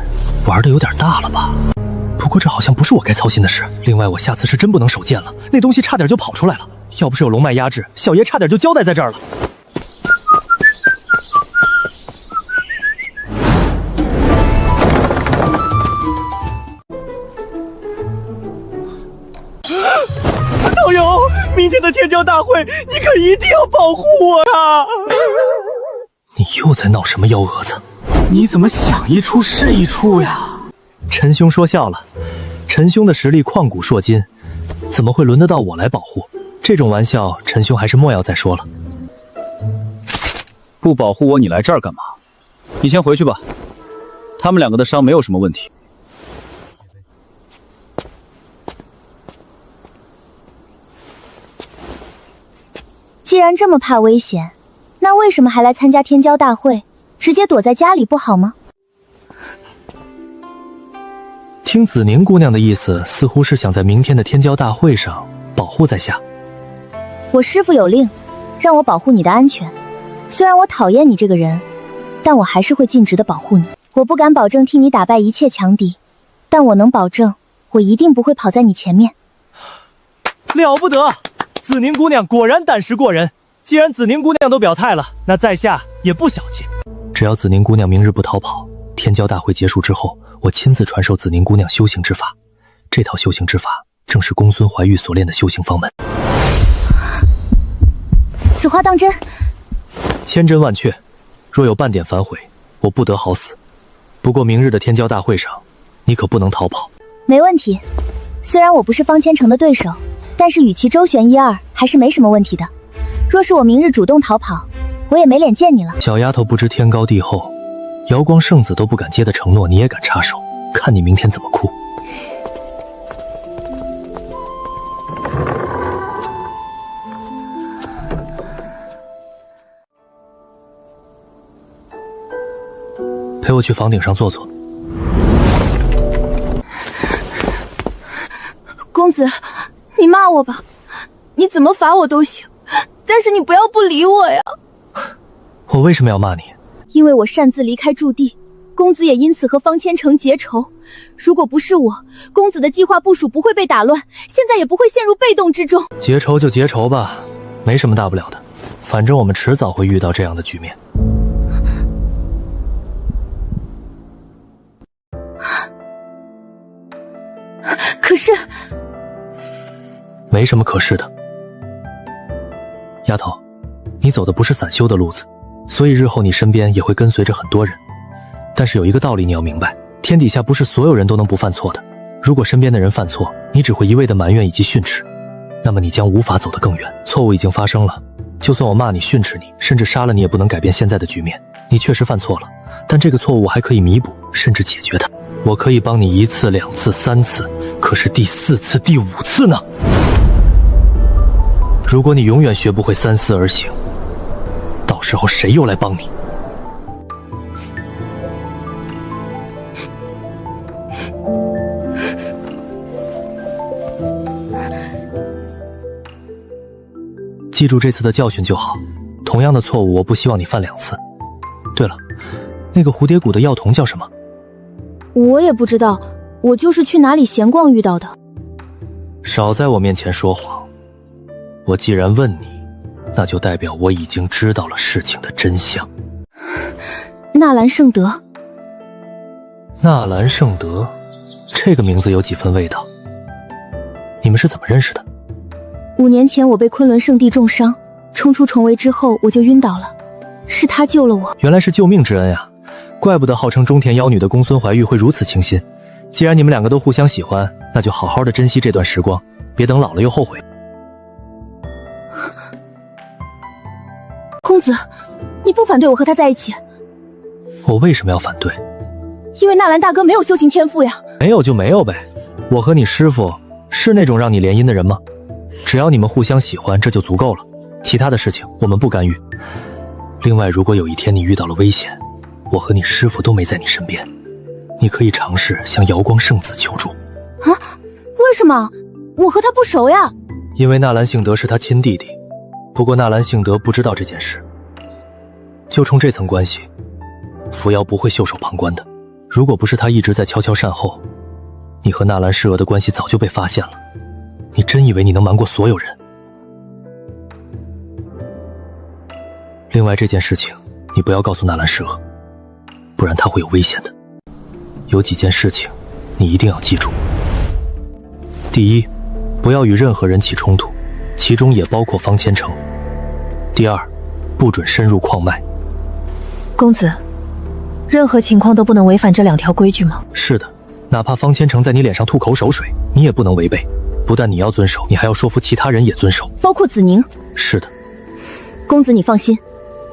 玩的有点大了吧？不过这好像不是我该操心的事。另外，我下次是真不能手贱了，那东西差点就跑出来了。要不是有龙脉压制，小爷差点就交代在这儿了。道友，明天的天骄大会，你可一定要保护我呀！你又在闹什么幺蛾子？你怎么想一出是一出呀？陈兄说笑了，陈兄的实力旷古烁今，怎么会轮得到我来保护？这种玩笑，陈兄还是莫要再说了。不保护我，你来这儿干嘛？你先回去吧，他们两个的伤没有什么问题。既然这么怕危险，那为什么还来参加天骄大会？直接躲在家里不好吗？听子宁姑娘的意思，似乎是想在明天的天骄大会上保护在下。我师父有令，让我保护你的安全。虽然我讨厌你这个人，但我还是会尽职的保护你。我不敢保证替你打败一切强敌，但我能保证，我一定不会跑在你前面。了不得！子宁姑娘果然胆识过人。既然子宁姑娘都表态了，那在下也不小气。只要子宁姑娘明日不逃跑，天骄大会结束之后，我亲自传授子宁姑娘修行之法。这套修行之法正是公孙怀玉所练的修行方门。此话当真？千真万确，若有半点反悔，我不得好死。不过明日的天骄大会上，你可不能逃跑。没问题。虽然我不是方千城的对手，但是与其周旋一二，还是没什么问题的。若是我明日主动逃跑，我也没脸见你了。小丫头不知天高地厚，瑶光圣子都不敢接的承诺，你也敢插手？看你明天怎么哭！陪我去房顶上坐坐。公子，你骂我吧，你怎么罚我都行，但是你不要不理我呀。我为什么要骂你？因为我擅自离开驻地，公子也因此和方千城结仇。如果不是我，公子的计划部署不会被打乱，现在也不会陷入被动之中。结仇就结仇吧，没什么大不了的，反正我们迟早会遇到这样的局面。可是，没什么可是的。丫头，你走的不是散修的路子，所以日后你身边也会跟随着很多人。但是有一个道理你要明白，天底下不是所有人都能不犯错的。如果身边的人犯错，你只会一味的埋怨以及训斥，那么你将无法走得更远。错误已经发生了，就算我骂你、训斥你，甚至杀了你，也不能改变现在的局面。你确实犯错了，但这个错误还可以弥补，甚至解决它。我可以帮你1次、2次、3次，可是第4次、第5次呢？如果你永远学不会三思而行，到时候谁又来帮你？记住这次的教训就好。同样的错误，我不希望你犯2次。对了，那个蝴蝶谷的药童叫什么？我也不知道，我就是去哪里闲逛遇到的。少在我面前说谎。我既然问你，那就代表我已经知道了事情的真相。纳兰圣德。纳兰圣德，这个名字有几分味道。你们是怎么认识的？5年前我被昆仑圣地重伤，冲出重围之后我就晕倒了，是他救了我。原来是救命之恩呀，怪不得号称中田妖女的公孙怀玉会如此倾心。既然你们2个都互相喜欢，那就好好的珍惜这段时光，别等老了又后悔。公子，你不反对我和他在一起？我为什么要反对？因为纳兰大哥没有修行天赋呀。没有就没有呗。我和你师父是那种让你联姻的人吗？只要你们互相喜欢，这就足够了。其他的事情我们不干预。另外，如果有一天你遇到了危险，我和你师父都没在你身边，你可以尝试向瑶光圣子求助。啊？为什么？我和他不熟呀。因为纳兰性德是他亲弟弟，不过纳兰性德不知道这件事。就冲这层关系，扶摇不会袖手旁观的。如果不是他一直在悄悄善后，你和纳兰诗娥的关系早就被发现了。你真以为你能瞒过所有人？另外这件事情，你不要告诉纳兰诗娥，不然她会有危险的。有几件事情，你一定要记住。第一，不要与任何人起冲突，其中也包括方千成。第二，不准深入矿脉。公子，任何情况都不能违反这2条规矩吗？是的，哪怕方千成在你脸上吐口手水，你也不能违背。不但你要遵守，你还要说服其他人也遵守，包括子宁。是的，公子你放心，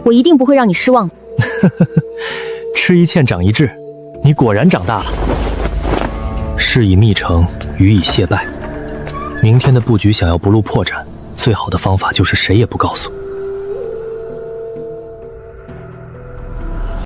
我一定不会让你失望的。吃一堑长一智，你果然长大了。事已密成，予以谢拜。明天的布局想要不露破绽，最好的方法就是谁也不告诉。